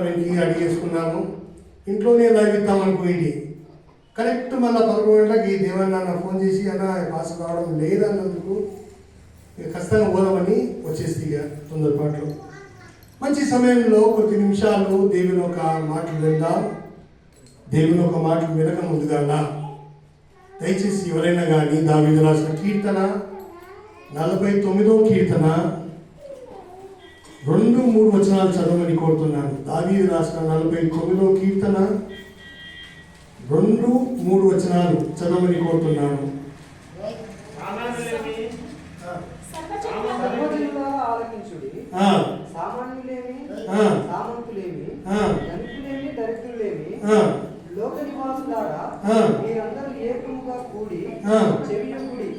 ఇంటికి అడిగేసుకున్నాము. ఇంట్లోనే live ఇద్దామనుకోండి. Correct మళ్ళీ 11 గంటలకి దేవన్న ఫోన్ చేసి అన్న పాస్ కావడం లేదన్నందుకు ఖచ్చితంగా పోదామని వచ్చేసి ఇక తొందరపాట్లు. మంచి సమయంలో కొద్ది నిమిషాలు దేవుని ఒక మాటలు విందాం. దేవుని ఒక మాటలు వినక ముందుగా దయచేసి ఎవరైనా కానీ దావీదు రాసిన కీర్తన 49వ కీర్తన 2-3 వచనాలు చదవమని కోరుతున్నాను. దావీదు రాసిన 49వ కీర్తన 2-3 వచనాలు చదవమని కోరుతున్నాను. లోక నివాసులారా మీరందరూ ఏకముగా కూడి చెవియొక్కుడి.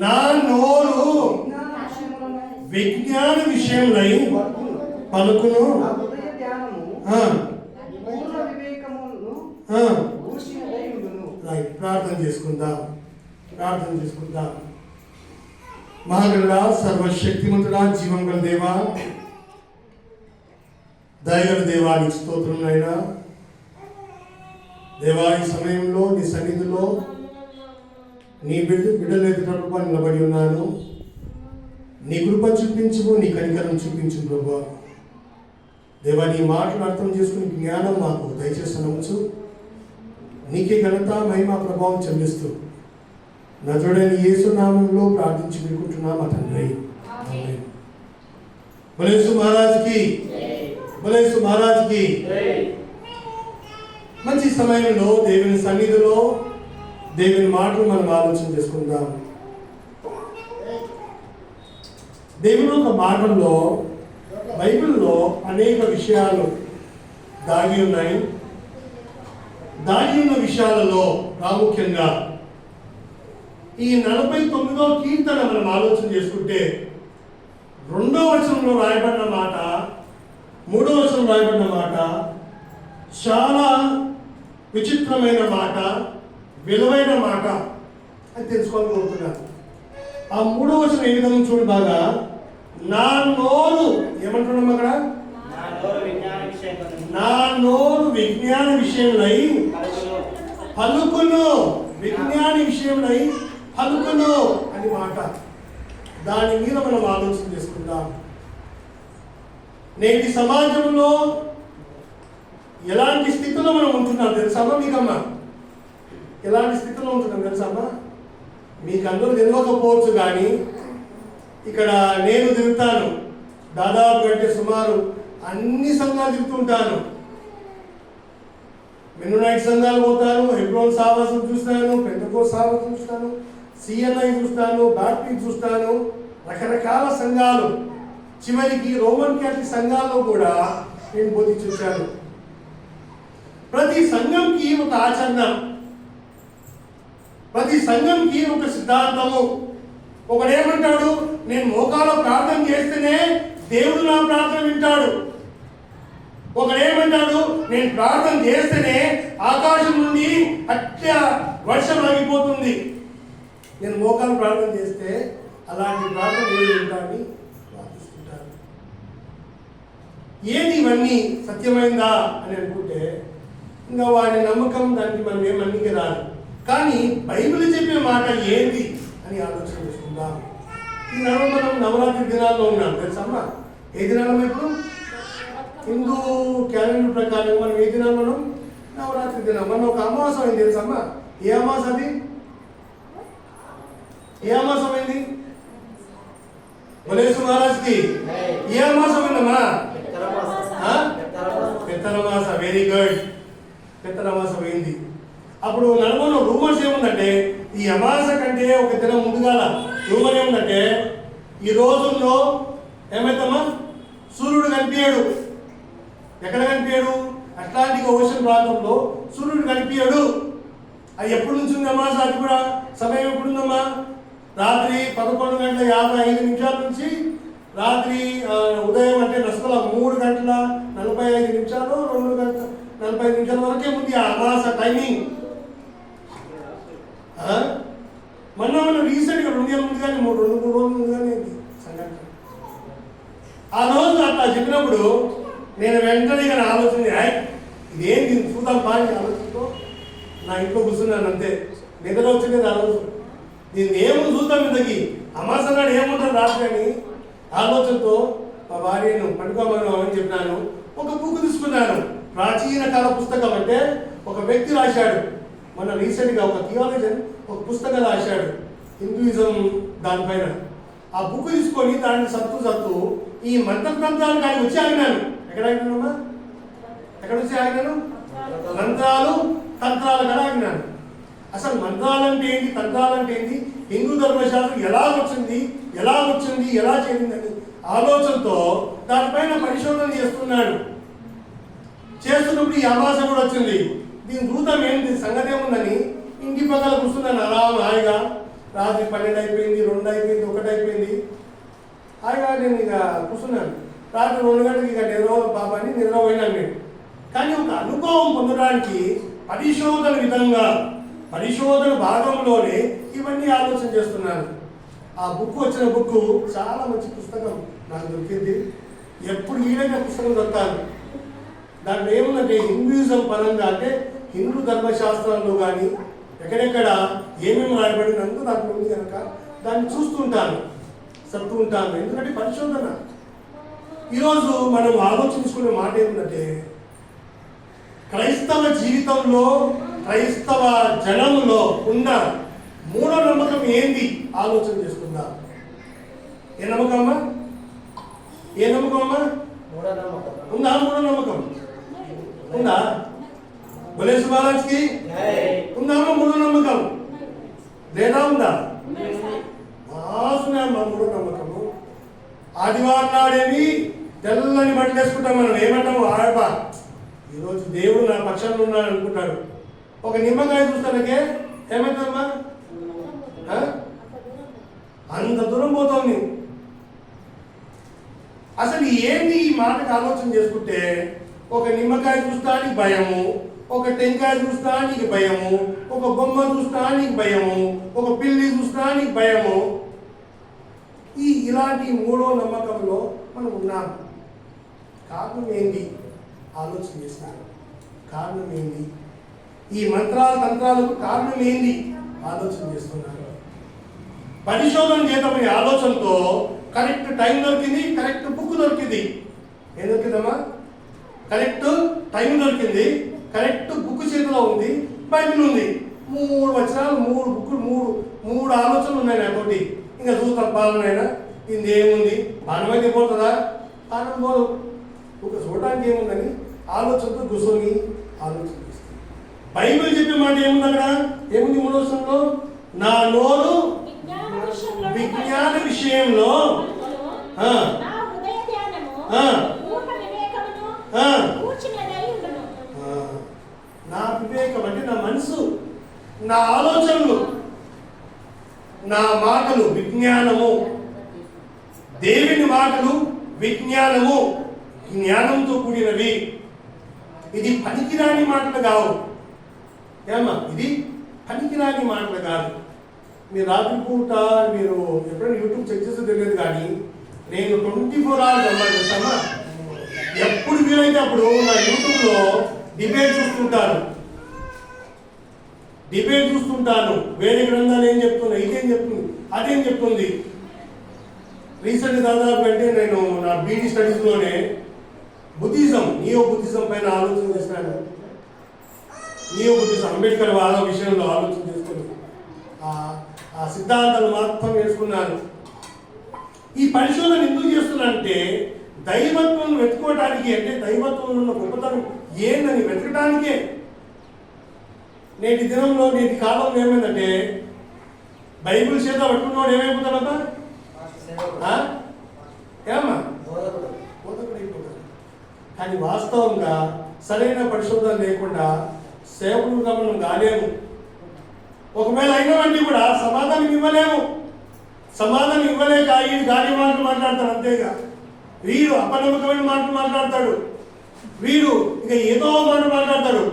నా నోరు విజ్ఞాన విషయములై పలుకును. నా హృదయ ధ్యానము పూర్ణ వివేకమును భూషిణుడై ఉండును. ప్రార్థన చేసుకుందాం. మహాగణుడా, సర్వశక్తిమంతుడా, జీవం గల దేవా, దయగల దేవానికి స్తోత్రం నాయనా. దేవా, ఈ సమయంలో నీ సన్నిధిలో నీ బిడ్డలు ఎదుట నిలబడి ఉన్నాను. నీ కృప చూపించు, నీ కనికరం చూపించు ప్రభా. దేవా, నీ మాటలు అర్థం చేసుకుని జ్ఞానం మాకు దయచేసి నమ్ముచు నీకే ఘనత మహిమ ప్రభావం చెల్లిస్తూ నజరుడైన యేసు నామంలో ప్రార్థించి వేడుకుంటున్నాం మా తండ్రి. బలేసు మహారాజ్కి మంచి సమయంలో దేవుని సన్నిధిలో దేవుని మాటలు మనం ఆలోచన చేసుకుందాం. దేవుని ఒక మాటల్లో బైబిల్లో అనేక విషయాలు దాగి ఉన్నాయి. దాగి ఉన్న విషయాలలో ప్రాముఖ్యంగా ఈ 49వ కీర్తన మనం ఆలోచన చేసుకుంటే 2వ వచనంలో రాయబడిన మాట, 3వ వచనం రాయబడిన మాట చాలా విచిత్రమైన మాట, విలువైన మాట అని తెలుసుకోవాలనుకుంటున్నాను. ఆ 3వ వచనం ఏ విధంగా చూడు బాగా, నా నోరు ఏమంటున్నాం అక్కడ, నా నోరు విజ్ఞాన విషయంలో పలుకును. విజ్ఞాన విషయంలో పలుకును అని మాట. దాని మీద మనం ఆలోచన చేసుకుందాం. నేటి సమాజంలో ఎలాంటి స్థితిలో మనం ఉంటున్నాం తెలుసామా మీకమ్మా? ఎలాంటి స్థితిలో ఉంటున్నాం తెలుసామా? మీకు అందరూ తెలియకపోవచ్చు, కానీ ఇక్కడ నేను తిరుగుతాను. దాదాపు అంటే సుమారు అన్ని సంఘాలు తిరుగుతుంటాను. మెనోనైట్ సంఘాలు పోతాను, హెబ్రోన్ సావాసం చూస్తాను, పెంటకోస్ట్ సావాసం చూస్తాను, సిఎన్ఐ చూస్తాను, బాప్టిస్ట్ చూస్తాను, రకరకాల సంఘాలు. చివరికి రోమన్ క్యాథలిక్ సంఘాల్లో కూడా నేను బోధి చూశాను. ప్రతి సంఘంకి ఒక ఆచరణ, ప్రతి సంఘంకి ఒక సిద్ధాంతము. ఒకడేమంటాడు, నేను మోకాలో ప్రార్థన చేస్తేనే దేవుడు నా ప్రార్థన వింటాడు. ఒకడేమంటాడు, నేను ప్రార్థన చేస్తేనే ఆకాశం నుండి అట్లా వర్షం ఆగిపోతుంది. నేను మోకాలు ప్రార్థన చేస్తే అలాంటి ప్రార్థన వింటాడని ప్రార్థిస్తుంటారు. ఏది ఇవన్నీ సత్యమైందా అని అనుకుంటే ఇంకా వాడి నమ్మకం, దానికి మనం ఏమన్నీ రాదు. కానీ బైబిల్ చెప్పే మాట ఏంటి అని ఆలోచన చేసుకుందాం. ఈ మనం నవరాత్రి దినాల్లో ఉన్నాం తెలుసమ్మా. ఏ దినాలు ఇప్పుడు హిందూ క్యాలెండర్ ప్రకారం మనం ఏ దినాలు మనం నవరాత్రి దినం. మనం ఒక అమావాసం అయింది తెలుసమ్మా. ఏ అమావాసం అది? ఏ అమావాసం అయింది? బలేసు మహారాజ్కి ఏ అమావాసం అయిందమ్మా? పెత్తరమాస. వెరీ గుడ్, పెత్తరమాస అయింది. అప్పుడు నలుగురు రూమర్స్ ఏముందంటే, ఈ అమావాస కంటే ఒక దినం ముందుగాల రూమర్ ఏముందంటే, ఈ రోజుల్లో ఏమైతమ్మా సూర్యుడు కనిపించాడు. ఎక్కడ కనిపించాడు? అట్లాంటిక్ ఓషన్ ప్రాంతంలో సూర్యుడు కనిపించాడు. అది ఎప్పటి నుంచి ఉంది అమావాస? అది కూడా సమయం ఎప్పుడుందమ్మా? రాత్రి 11:55 నుంచి రాత్రి ఉదయం అంటే నస్కల 3:45 2:45 వరకే ఉంది ఆ అమావాస టైమింగ్. మనం రీసెంట్గా 2 నెలల ముందు కానీ 2-3 రోజుల ముందు కానీ సంఘటన. ఆ రోజు అట్లా చెప్పినప్పుడు నేను వెంటనే ఇక నా ఆలోచన ఇదేంటి చూద్దాం పాని ఆలోచనతో నా ఇంట్లో కూర్చున్నాను అంతే. నిద్ర వచ్చింది ఆలోచన, దీన్ని ఏముంది చూద్దాం ఇంతకి అమాస నాడు ఏముంటుంది రాత్రి అని ఆలోచనతో మా భార్యను పండుకోమను అని చెప్పినాను. ఒక బుక్ తీసుకున్నాను, ప్రాచీన కాల పుస్తకం. అంటే ఒక వ్యక్తి రాశాడు, మన రీసెంట్గా ఒక థియాలజన్ ఒక పుస్తకం రాశాడు హిందూయిజం దానిపైన. ఆ బుక్ తీసుకొని దాన్ని సత్తు ఈ మంత్రతంత్రాలు కానీ వచ్చి ఆగినాను. ఎక్కడ ఆగినానమ్మా? ఎక్కడ వచ్చి ఆగినాను? మంత్రాలు తంత్రాలు కూడా ఆగినాను. అసలు మంత్రాలంటే ఏంటి, తంత్రాలంటే ఏంటి, హిందూ ధర్మశాస్త్రం ఎలా వచ్చింది ఎలా చేరిందని ఆలోచనతో దానిపైన పరిశోధన చేస్తున్నప్పుడు ఈ అమాస కూడా వచ్చింది. దీని చూద్దాం ఏంటి సంగతి ఏముందని ఇంటి పక్కన కూర్చున్నాను అలా హాయిగా. రాత్రి 12 అయిపోయింది, 2 అయిపోయింది, 1 అయిపోయింది. హాయిగా నేను ఇక కూర్చున్నాను. రాత్రి 2 గంటలకు ఇక నిద్రపోయినాను నేను. కానీ ఒక అనుభవం పొందడానికి పరిశోధన భాగంలోనే ఇవన్నీ ఆలోచన చేస్తున్నాను. ఆ బుక్ వచ్చిన బుక్ చాలా మంచి పుస్తకం నాకు దొరికింది. ఎప్పుడు ఈడైనా పుస్తకం దొరుకుతాను. దాంట్లో ఏముందంటే హిందూయిజం పరంగా, అంటే హిందూ ధర్మశాస్త్రాల్లో కానీ ఎక్కడెక్కడ ఏమేమి రాయబడినందుకు దాంట్లో ఉంది కనుక దాన్ని చూస్తుంటాను, ఉంటాను. ఎందుకంటే పరిశోధన. ఈరోజు మనం ఆలోచించుకునే మాట ఏమిటంటే క్రైస్తవ జీవితంలో, క్రైస్తవ జనంలో ఉన్న మూడో నమ్మకం ఏంది ఆలోచన చేసుకుందాం. ఏ నమ్మకం అమ్మా? ఉందా మూడో నమ్మకం? ఉందా? బలేసు బాలాజ్కి ఉందా మూడో నమ్మకం? లేదా ఉందా? మా మూడో నమ్మకము ఆదివారం నాడేమి తెల్లని బట్టలు వేసుకుంటాం. మనం ఏమంటాము? ఆడపా ఈరోజు దేవుడు నా పక్షంలో ఉన్నాడు అనుకుంటాడు. ఒక నిమ్మకాయ చూస్తానకే ఏమవుతుందమ్మా? అంత దూరం పోతుంది. అసలు ఏంటి ఈ మాటకు ఆలోచన చేసుకుంటే, ఒక నిమ్మకాయ చూస్తానికి భయము, ఒక టెంకాయ చూస్తానికి భయము, ఒక బొమ్మ చూస్తానికి భయము, ఒక పిల్లి చూస్తానికి భయము. ఇలాంటి మూడో నమ్మకంలో మనం ఉన్నాము. కారణం ఏంటి ఆలోచన చేస్తాను. కారణం ఏంటి? ఈ మంత్రాలు తంత్రాలకు కారణం ఏంటి ఆలోచన చేస్తున్నాను. పరిశోధన చేద్దామనే ఆలోచనతో కరెక్ట్ టైం దొరికింది, కరెక్ట్ బుక్ దొరికింది. ఏం దొరికిందమ్మా? కరెక్ట్ టైం దొరికింది, కరెక్ట్ బుక్ చేతిలో ఉంది, బైబిల్ ఉంది. 3 వచనాలు, 3 బుక్కులు, 3 ఆలోచనలు ఉన్నాయి నాతోటి. ఇంకా చూస్తాం పాలనైనా ఇది ఏముంది, పాలమైతే పోతుందా? పాలన పోదు. ఒక చూడడానికి ఏముందని ఆలోచనతో కూర్చొని ఆలోచన చేస్తుంది. బైబిల్ చెప్పే మాట ఏముంది అక్కడ? ఏముంది 3వ వచనంలో? నా నోరు విజ్ఞాన విషయంలో నా వివేకం అంటే నా మనసు, నా ఆలోచనలు, నా మాటలు విజ్ఞానము. దేవుని మాటలు విజ్ఞానము, జ్ఞానంతో కూడినవి. ఇది పనికిరాని మాటలు కావు. ఏమా ఇది పనికిరాని మాటలు కాదు. మీరు రాత్రిపూట మీరు ఎప్పుడైనా యూట్యూబ్ చెక్ చేస్తే తెలియదు, కానీ నేను 24 hours అమ్మా చేస్తామా, ఎప్పుడు వీలైతే అప్పుడు నా యూట్యూబ్లో డిబేట్ చూస్తుంటాను. వేరే గ్రంథాలు ఏం చెప్తున్నాయి, ఇదేం చెప్తుంది, అదేం చెప్తుంది. రీసెంట్ దాదాపు అంటే నేను నా బీడీ స్టడీస్లోనే నియో బుద్ధిజం పైన ఆలోచన చేస్తాను. నియో బుద్ధిజం అంబేద్కర్ వాళ్ళ విషయంలో ఆలోచన చేసుకుని ఆ సిద్ధాంతాలు మాత్రం వేసుకున్నాను. ఈ పరిశోధన ఎందుకు చేస్తున్నానంటే దైవత్వం వెతుకోవటానికి, అంటే దైవత్వంలో ఉన్న గొప్పతనం ఏందని వెతకటానికే. నేటి దినంలో, నేటి కాలంలో ఏమైందంటే బైబిల్ చేత పట్టుకున్నవాడు ఏమైపోతాడబ్బా? ఏమా బోధకుడు అయిపోతాడు. కానీ వాస్తవంగా సరైన పరిశోధన లేకుండా సేవకులుగా మనం కాలేము. ఒకవేళ అయినవన్నీ కూడా సమాధానం ఇవ్వలేము. సమాధానం ఇవ్వలేక ఈ గాలి మాటలు మాట్లాడతాడు. అంతేగా వీడు అపనమ్మకమైన మాటలు మాట్లాడతాడు, వీడు ఇక ఏదో మాట మాట్లాడతాడు.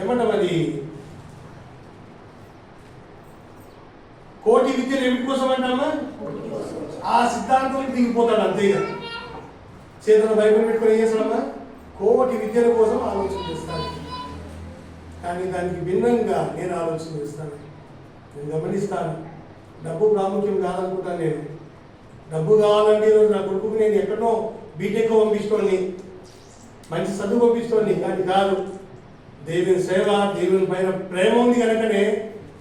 ఏమంటాం అది? కోటి విద్యలు ఏమిటి కోసం అంటామా? ఆ సిద్ధాంతం దిగిపోతాడు. అంతేగా చేతుల బైబిల్ పెట్టుకొని ఏం చేస్తాడమ్మా? కోటి విద్యల కోసం ఆలోచన చేస్తాను. కానీ దానికి భిన్నంగా నేను ఆలోచన చేస్తాను. నేను గమనిస్తాను. డబ్బు ప్రాముఖ్యం కాదనుకుంటాను. నేను డబ్బు కావాలంటే ఈరోజు నా కొడుకుకి నేను ఎక్కడో బీటెక్ పంపిస్తోని, మంచి చదువు పంపిస్తోని, కానీ కాదు. దేవుని సేవ, దేవుని పైన ప్రేమ ఉంది కనుకనే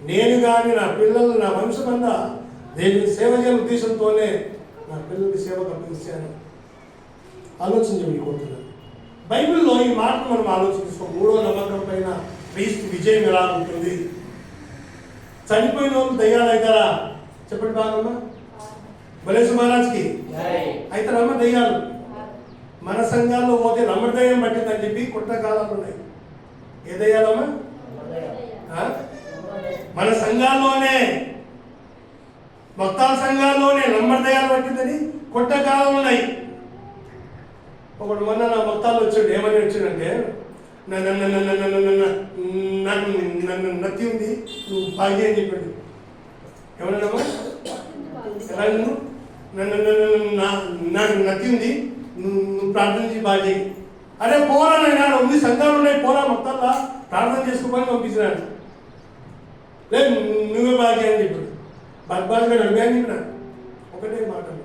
నేను కానీ నా పిల్లలు, నా వంశమంతా దేవుని సేవ చేయాల ఉద్దేశంతోనే నా పిల్లలకి సేవ కల్పించాను. ఆలోచించమని కోరుతున్నాను. బైబిల్లో ఈ మాటను మనం ఆలోచిస్తాం. మూడో నమ్మకం పైన క్రీస్తు విజయం ఎలా ఉంటుంది? చనిపోయిన వాళ్ళు దయ్యాలు అవుతారా? చెప్పండి బాగమ్మా. బలేసు మహారాజ్కి అవుతారమ్మా దయ్యాలు? మన సంఘాల్లో పోతే రమ్మదయ్యం పట్టిందని చెప్పి కుట్రకాలాలు ఉన్నాయి. ఏ దయ్యాలమ్మా? మన సంఘాల్లోనే, భక్తాల సంఘాల్లోనే నమ్మదయ్యాలు పట్టిందని కుట్రకాలాలు ఉన్నాయి. ఒకడు మొన్న నా భక్తాలు వచ్చాడు. ఏమని వచ్చాడంటే, నాకు నత్తి ఉంది, నువ్వు బాగి అని చెప్పాడు. ఏమన్నాడమ్మా? ఎలా నాకు నత్తి ఉంది, నువ్వు ప్రార్థన చేసి బాగా చేయి. అరే పోరా నైనా, ఉంది సంఘాలు ఉన్నాయి, పోరా మొత్తాల్లో ప్రార్థన చేసుకోమని పంపించినాడు. లేదు నువ్వే బాగా అని చెప్పాడు. బద్బాగా అడిగాను చెప్పిన ఒకటే మాటలు.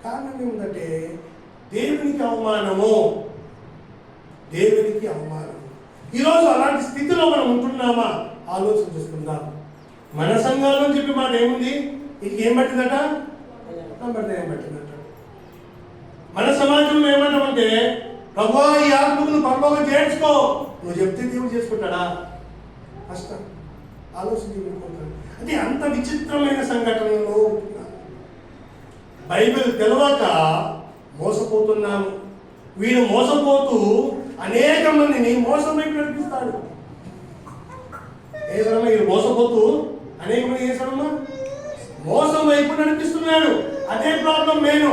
కారణం ఏమిటంటే దేవునికి అవమానము, దేవునికి అవమానం. ఈరోజు అలాంటి స్థితిలో మనం ఉంటున్నామా? ఆలోచన చేసుకుందాం. మన సంఘాల్లో చెప్పే మాట ఏముంది? ఇది ఏం పట్టిందట? ఏం పట్టిందట. మన సమాజంలో ఏమంటామంటే, ప్రభువా ఈ ఆత్మను పరలోకం చేర్చుకో. నువ్వు చెప్తే దేవుడు చేసుకుంటాడా? కష్టం. ఆలోచించుకుంటాడు. అంటే అంత విచిత్రమైన సంఘటనలు ఉంటున్నాను. బైబిల్ తెలవక మోసపోతున్నాము. వీడు మోసపోతూ అనేక మందిని మోసం వైపు నడిపిస్తాడు. ఏసరమ్మా వీడు మోసపోతూ అనేక మంది ఏసరమ్మా మోసం వైపు నడిపిస్తున్నాడు. అదే ప్రాబ్లం. నేను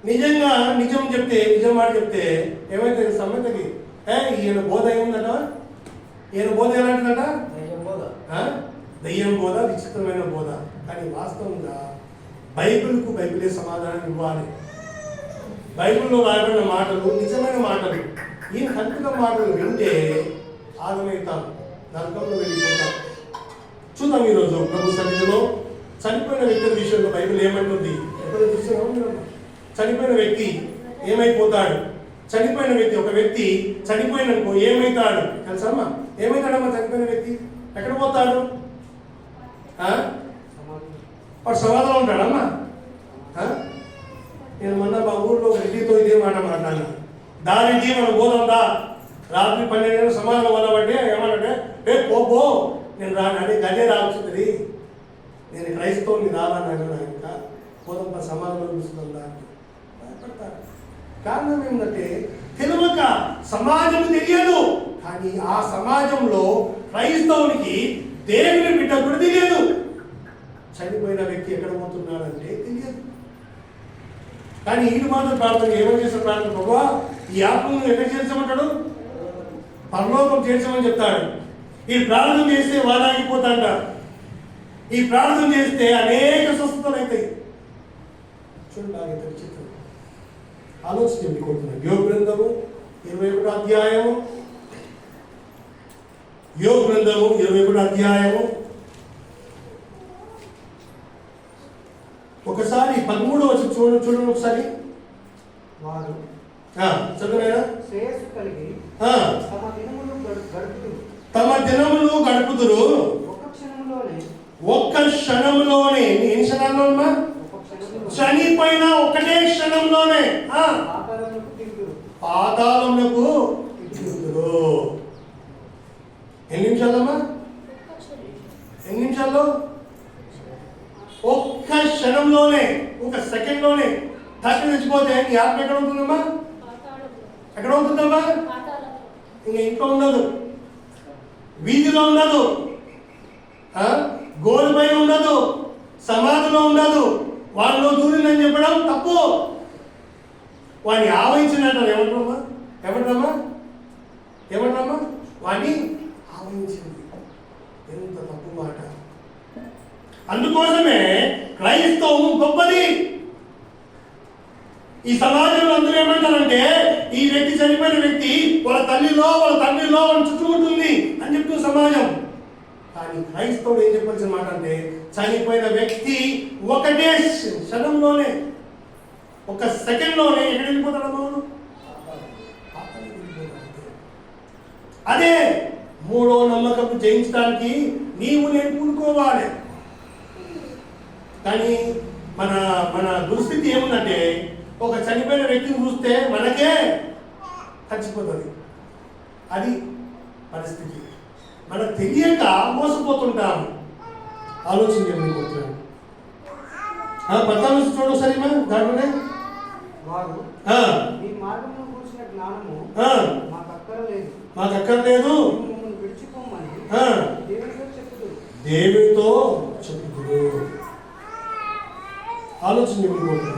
నిజంగా నిజం చెప్తే, నిజం మాట చెప్తే ఏమైతే సమతకి ఈయన బోధ ఏముందట? ఈయన బోధ ఎలాంటిదట? దయ్యం బోధ, విచిత్రమైన బోధ. కానీ వాస్తవంగా బైబిల్కు బైబిలే సమాధానం ఇవ్వాలి. బైబిల్లో రాయబడిన మాటలు నిజమైన మాటలు. ఈయన కల్పిత మాటలు వింటే ఆగమవుతాం, నరకంలో వెళ్ళిపోతాం. చూద్దాం ఈరోజు ప్రభు సన్నిధిలో చనిపోయిన వ్యక్తుల విషయంలో బైబిల్ ఏమంటుంది? ఎప్పుడు చూస్తున్నాం? చనిపోయిన వ్యక్తి ఏమైపోతాడు? చనిపోయిన వ్యక్తి, ఒక వ్యక్తి చనిపోయిననుకో ఏమైతాడు తెలుసమ్మా? ఏమైతాడమ్మా చనిపోయిన వ్యక్తి? ఎక్కడ పోతాడు? వాడు సమాధానం ఉంటాడమ్మా. నేను మొన్న మా ఊళ్ళో ఒక రెడ్డితో ఇదే మాట మాట్లాడినా. దానికి మనం పోదాందా? రాత్రి 12 గంటల సమాధానం వదలంటే ఏమన్నాడే, పో నేను రాను అంటే గదే రావచ్చుంది. నేను క్రైస్తవుని రావాలన్నాను. ఇంకా పోదాం సమాధానం చూస్తున్నాం. దానికి భయపడతారు. కారణం ఏమిటంటే తెలియక, సమాజం తెలియదు. కానీ ఆ సమాజంలో క్రైస్తవునికి దేవుని బిడ్డ కూడా తెలియదు. చనిపోయిన వ్యక్తి ఎక్కడ పోతున్నాడంటే తెలియదు. కానీ ఈయన మాత్రం ప్రార్థన ఏమని చేసిన ప్రార్థన? ప్రభువా ఈ ఆత్మను ఎక్కడ చేర్చమంటాడు? పరలోకం చేర్చమని చెప్తాడు. ఈ ప్రార్థన చేస్తే వాడాగిపోతాడ. ఈ ప్రార్థన చేస్తే అనేక స్వస్థతలు అవుతాయి. చూడండి విచిత్రం. ఆలోచించండి కోరుతున్నాను. యోగ గ్రంథము 21వ అధ్యాయము, యోగ గ్రంథము 21వ అధ్యాయము ఒకసారి 13వ వచనం చూడండి ఒకసారి. వారు చదువునైనా శ్రేయస్సు కలిగి తమ దినములు గడుపుదురు ఒక్క క్షణంలోనే. ఎన్ని క్షణాల్లో? చనిపోయిన ఒకటే క్షణంలోనే పాతాళమునకు దిగుదురు. ఎన్ని నిమిషాలమ్మా? ఎన్ని నిమిషాల్లో? ఒక్క క్షణంలోనే, ఒక సెకండ్లోనే తట్టి తెచ్చిపోతే నీ ఆత్మ ఎక్కడ ఉంటుందమ్మా? ఎక్కడ ఉంటుందమ్మా? ఇంకా ఇంట్లో ఉండదు, వీధిలో ఉండదు, గోల్ పైన ఉండదు, సమాధిలో ఉండదు. వాళ్ళు దూరిందని చెప్పడం తప్పు. వాడిని ఆవహించినట్టు ఏమంటారమ్మా? ఏమంటారమ్మా? ఏమంటారమ్మా? వాడిని ఆవహించింది. ఎంత తప్పు మాట. అందుకోసమే క్రైస్తవం గొప్పది. ఈ సమాజంలో అందరూ ఏమంటారంటే ఈ వ్యక్తి చనిపోయిన వ్యక్తి వాళ్ళ తల్లిలో వాళ్ళ తండ్రిలో వాళ్ళ చుట్టుముట్టుంది అని చెప్తుంది సమాజం. కానీ క్రైస్తవుడు ఏం చెప్పాల్సిన మాట అంటే చనిపోయిన వ్యక్తి ఒకటే క్షణంలోనే ఒక సెకండ్లోనే ఎక్కడ వెళ్ళిపోతాడమ్మా? అదే మూడో నమ్మకం జయించడానికి నీవు నేను కూడుకోవాలి. కానీ మన మన దుస్థితి ఏముందంటే ఒక చనిపోయిన వ్యక్తిని చూస్తే మనకే చచ్చిపోతుంది. అది పరిస్థితి. మనకు తెలియక మోసపోతుంటాము. ఆలోచించండి. 14 చూడు ఒకసారి దాంట్లోనే వారు మీ మార్గంలో కూర్చున్న జ్ఞానము మాకు అక్కర్లేదు, మమ్మల్ని విడిచిపోమని దేవుడితో చెప్పుదురు. ఆలోచించండి.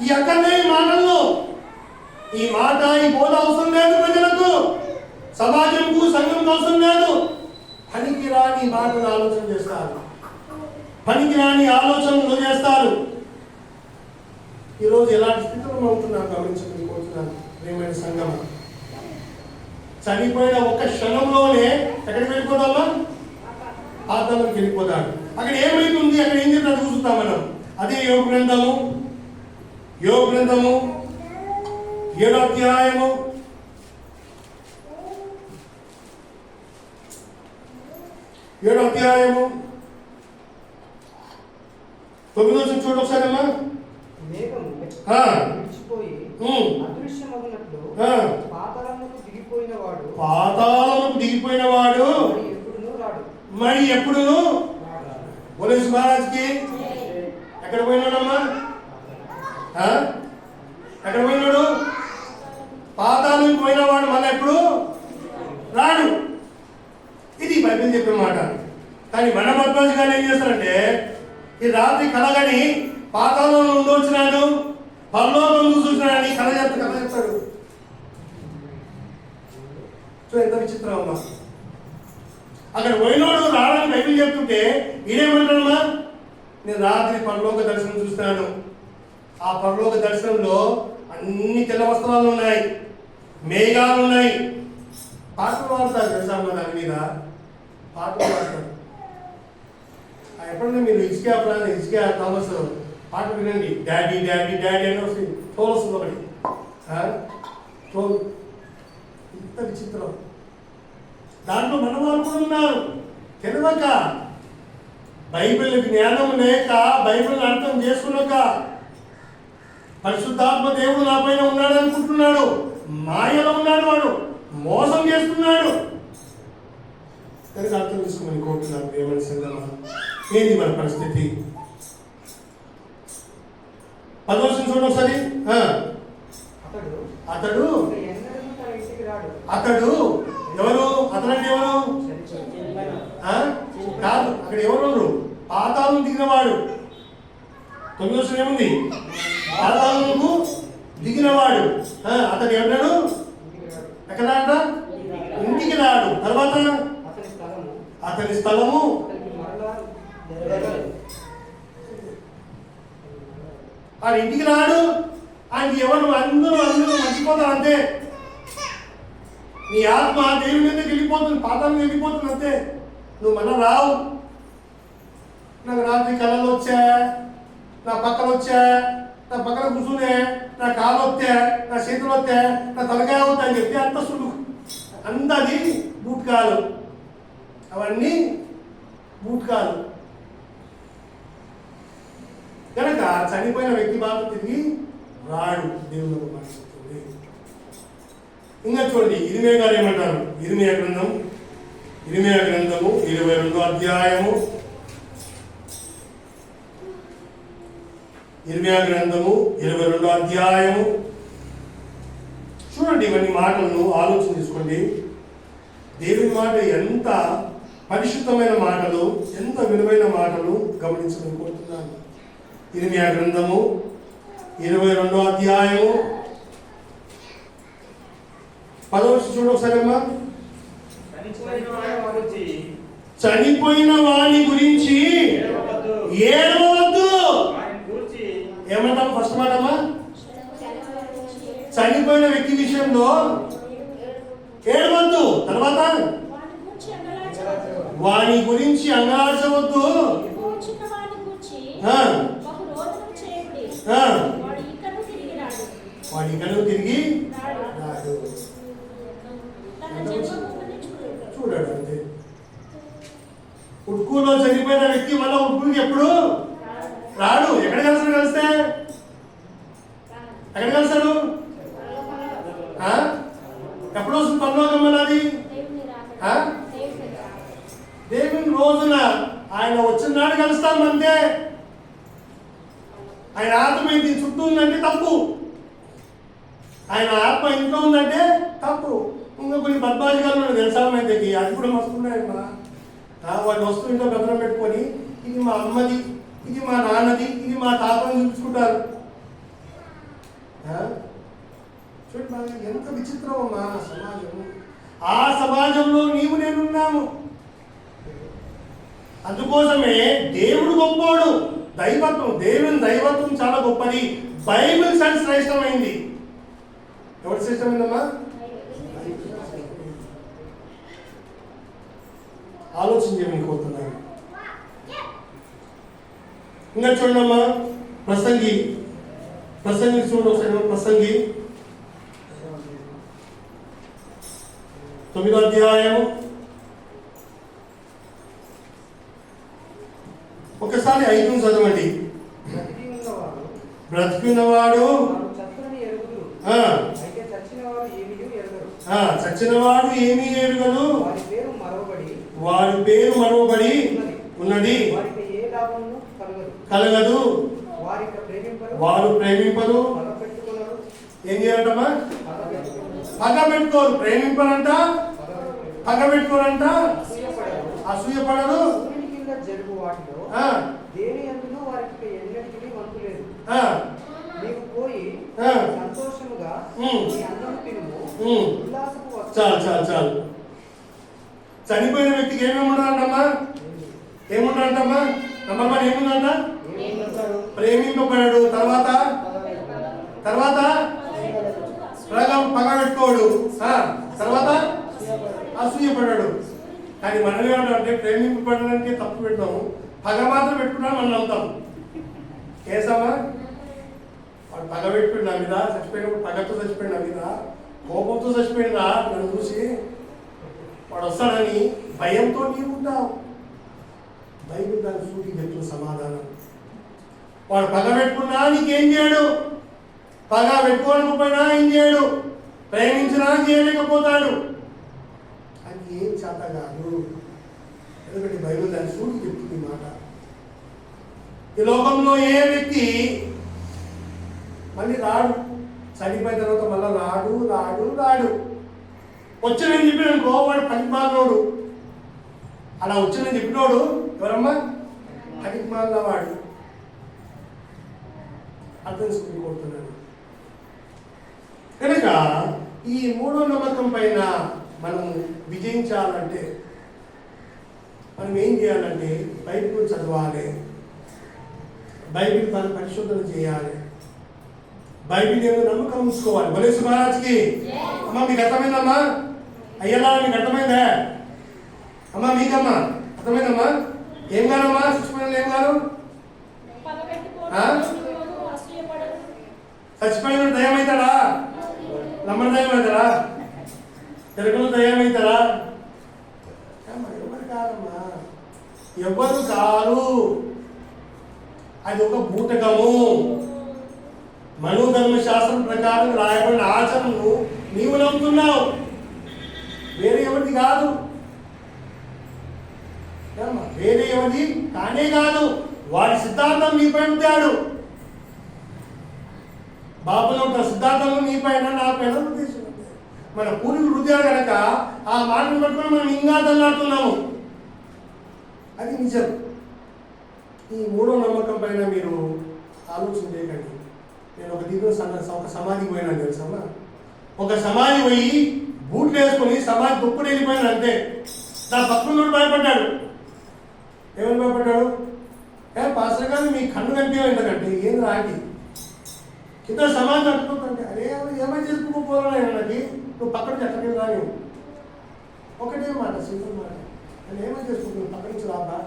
ఈ అక్కర్లే మాటల్లో ఈ మాట ఈ బోధ అవసరం లేదు. ప్రజలకు, సమాజంకు, సంఘంకు అవసరం లేదు. పనికిరాని మాటలు ఆలోచన చేస్తారు, పనికిరాని ఆలోచనలు చేస్తారు. ఈరోజు ఎలాంటి స్థితిలో అవుతున్నాను గమనించమని కోరుతున్నాను. ప్రియమైన సంఘం, చనిపోయిన ఒక క్షణంలోనే ఎక్కడికి వెళ్ళిపోదామా? పాతాళానికి వెళ్ళిపోతాడు. అక్కడ ఏమైతుంది, అక్కడ ఏం చేద్దాం చూస్తాం మనం. అదే యోగ గ్రంథము 7వ అధ్యాయము 9వ చూడు ఒకసారి అమ్మా. మేఘము విడిచిపోయి అదృశ్యమగునట్లు పాతాళమునకు దిగిపోయిన వాడు మరి ఎప్పుడును పోలీసు మహారాజ్కి ఎక్కడ పోయినాడమ్మా? ఎక్కడ పోయినాడు? పాతాళానికి పోయినవాడు మళ్ళీ ఎప్పుడు రాడు. ఇది బైబిల్ చెప్పిన మాట. కానీ మన పద్మాజీ గారు ఏం చేస్తారంటే ఈ రాత్రి కలగని పాతాళంలో ఉండొచ్చినాడు, పరలోకం చూసినాడని కథ చెప్తాడు. సో ఎంత విచిత్రం అమ్మా. అక్కడ పోయినోడు రావడానికి బైబిల్ చెప్తుంటే ఈయనేమంటాడమ్మా? నేను రాత్రి పరలోక దర్శనం చూస్తున్నాను. ఆ పరలోక దర్శనంలో అన్ని తెల్ల వస్త్రాలు ఉన్నాయి, మేఘాలు ఉన్నాయి. పాటలు పాడతారు తెలుసా అమ్మా? దాని మీద పాటలు పాడతారు. ఎప్పుడైనా మీరు ఇసుకే థామస్ పాట వినండి. డాడీ డాడీ డాడీ అని వస్తుంది, టోల్ వస్తుంది ఒకటి. టోల్ ఇంత విచిత్రం. దాంట్లో మన వాళ్ళు కూడా ఉన్నారు. తెలియక, బైబిల్ జ్ఞానం లేక, బైబిల్ అర్థం చేసుకున్నాక పరిశుద్ధాత్మ దేవుడు నా పైన ఉన్నాడు అనుకుంటున్నాడు. మాయలో ఉన్నాడు, వాడు మోసం చేస్తున్నాడు. కనుక అర్థం చేసుకోమని కోరుతున్నాను. ఏమని సంగమా, ఏంది మన పరిస్థితి? 10వ చూడండి ఒకసారి. అతడు ఎవరు? అతనంటే ఎవరు? కాదు, అక్కడ ఎవరు? పాతాళం దిగినవాడు. 9వ ఏముంది? పాతాళముకు దిగినవాడు. అతడు ఎవరు? ఎక్కడ అంట? ఇంటికి రాడు. తర్వాత అతని స్థలము ఆయన ఇంటికి రాడు. ఆయనకి ఎవరు? అందరూ మర్చిపోతారు అంతే. నీ ఆత్మ దేవుని మీదకి వెళ్ళిపోతుంది, పాతాళం వెళ్ళిపోతుంది అంతే. నువ్వు మన రావు. నాకు రాత్రి కళలు వచ్చా, నా పక్కన వచ్చా, నా పక్కన కూర్చునే, నా కాలు వస్తే, నా చేతులు వస్తే, నా తలకాయ అవుతా అని చెప్తే అంత సులువు. అంతది బూట్కాలు, అవన్నీ బూట్కాలు. కనుక చనిపోయిన వ్యక్తి బాధ తిరిగి రాడు. దేవుడు మాట్లాడుతుంది. ఇంకా చూడండి, ఇరిమియా గారు ఏమంటారు? ఇరిమియా గ్రంథము 22వ అధ్యాయము. ఇరిమియా గ్రంథము 22వ అధ్యాయము. చూడండి, ఇవన్నీ మాటలను ఆలోచన చేసుకోండి. దేవుని మాట ఎంత పరిశుద్ధమైన మాటలు, ఎంత విలువైన మాటలు గమనించమని కోరుతున్నాను. ఇరిమియా గ్రంథము 22వ అధ్యాయము 10వ చూడు ఒకసారి అమ్మా. చనిపోయిన వాని గురించి ఏడవద్దు. ఏమంటాము ఫస్ట్ మాటమ్మా? చనిపోయిన వ్యక్తి విషయంలో ఏడవద్దు. తర్వాత వాని గురించి అంగార్చవద్దు. వాడి ఇకను తిరిగి రాడు. చూడాడు అంతే. ఉడ్కులో చనిపోయిన వ్యక్తి మళ్ళీ ఉడ్కులకి ఎప్పుడు రాడు. ఎక్కడ కలిసాడు? కలిస్తే ఎక్కడ కలిసాడు? ఎప్పుడు వస్తుంది పరలోకం అన్నది? దేవుని రోజున ఆయన వచ్చిన నాడు కలుస్తాం అంతే. ఆయన ఆత్మ ఇంటి చుట్టూ ఉందంటే తప్పు. ఆయన ఆత్మ ఇంట్లో ఉందంటే తప్పు. ఇంకా కొన్ని బద్మాజిగాలు తెలుసా దగ్గరికి అది కూడా వస్తున్నాయమ్మా. వాడిని వస్తూ ఇంట్లో భద్రం పెట్టుకొని ఇది మా అమ్మది, ఇది మా నాన్నది, ఇది మా తాతని చూపించుకుంటారు. చూడండి బాగా ఎంత విచిత్రం అమ్మా సమాజం. ఆ సమాజంలో నీవు నేనున్నాము. అందుకోసమే దేవుడు గొప్పోడు. దైవత్వం, దేవుని దైవత్వం చాలా గొప్పది. బైబిల్ శ్రేష్టమైంది. ఎవరు శ్రేష్టమైందమ్మా? ఆలోచించమని కోరుతున్నాను. ఇంకా చూడమ్మా ప్రసంగి చూడండి ఒకసారి. ప్రసంగి 9వ అధ్యాయం ఒకసారి 5 చదవండి. బ్రతికినవాడు చచ్చినవాడు ఏమీ ఎరుగదు. వాడి పేరు మరవబడి ఉన్నది, కలగదు. వారు ప్రేమింపరు. ఏం చేయాలంటమ్మా? పగ పెట్టుకోరు. ప్రేమింపరంట, పగ పెట్టుకోరంట, అసూయపడరు. చాలు. చనిపోయిన వ్యక్తికి ఏమేముంటారంటమ్మా? ఏముంటారంటమ్మా? నంబర్ 1 ఏముందంట? ప్రేమింపబడడు. తర్వాత పగ పెట్టుకోడు. తర్వాత అసూయపడాడు. కానీ మనం ఏమంటే ప్రేమింపబడడానికి తప్పు పెట్టాము, పగ మాత్రం పెట్టుకున్నాం మనం నమ్ముతాం. కేసమ్మా వాడు పగ పెట్టుకుని నా మీద చచ్చిపోయినప్పుడు పగతో చచ్చిపోయిన నా మీద, కోపంతో చచ్చిపోయినా నన్ను చూసి వాడు వస్తాడని భయంతో నీవు ఉంటావు. బైబిల్ దాన్ని సూటికి చెప్తున్న సమాధానం. వాడు పగ పెట్టుకున్నా నీకేం చేయడు, పగ పెట్టుకోలేకపోయినా ఏం చేయడు, ప్రేమించినా చేయలేకపోతాడు. అది ఏం చేత కాదు. ఎందుకంటే బైబిల్ దాన్ని సూటికి చెప్తుంది మాట. ఈ లోకంలో ఏ వ్యక్తి మళ్ళీ రాడు. చనిపోయిన తర్వాత మళ్ళీ రాడు. వచ్చినని చెప్పినానుకో వాడు పనికిమాలినోడు. అలా వచ్చినని చెప్పినోడు ఎవరమ్మా? పనికిమాలిన వాడు. అర్థం చేసుకుని కోరుతున్నాను. కనుక ఈ మూడో నమ్మకం పైన మనం విజయించాలంటే మనం ఏం చేయాలంటే బైబిల్ చదవాలి, బైబిల్ పరిశోధన చేయాలి, బైబిల్ ఏదో నమ్మకం ఉంచుకోవాలి. బలేసు మహారాజ్కి అమ్మ మీకు అర్థమైందమ్మా? అయ్యలా మీకు అర్థమైందా అమ్మా? మీకమ్మా అర్థమైందమ్మా? ఏం కాదమ్మా? చచ్చిపోయిన ఏం కాదు? చచ్చిపోయిన దయ్యం అవుతాడా? నమ్మని దయ్యం అవుతాడా? తెలుగులో దయ్యం అవుతాడా? ఎవరు కాదమ్మా, ఎవరు కాదు. అది ఒక బూటకము. మనోధర్మ శాస్త్రం ప్రకారం రాయబడిన ఆచరణను నీవు నమ్ముతున్నావు, వేరే ఎవరిది కాదు. వేరే ఎవరిది కానే కాదు. వాడి సిద్ధాంతం నీపై ఉంటాడు. బాబులో ఉన్న సిద్ధాంతం నీపైన నా పైన ఉద్దేశం. మన పూర్వీకులు రుద్దారు కనుక ఆ మాటను పట్టుకొని మనం ఇంకా దల్లాడుతున్నాము. అది నిజం. ఈ మూడో నమ్మకం పైన మీరు ఆలోచన చేయకండి. నేను ఒక దిగువ ఒక సమాధికి పోయినా తెలుసమ్మా. ఒక సమాధి పోయి బూట్లు వేసుకొని సమాధి దుప్పుడు వెళ్ళిపోయినా అంతే. నా పక్కన భయపడ్డాడు. ఏమని భయపడ్డాడు? పాస్టర్ గారు మీ కన్ను కనిపించే ఎందుకంటే ఏం రాటి కింద సమాజం అంటుకుంటుంటే అరే ఏమైనా చేసుకోకపోరా నాకు నువ్వు పక్కన ఎక్కడికి రాని ఒకటే మాట సింపుల్ మాట నేను ఏమైనా చేసుకుంటున్నాను పక్క నుంచి రాబా.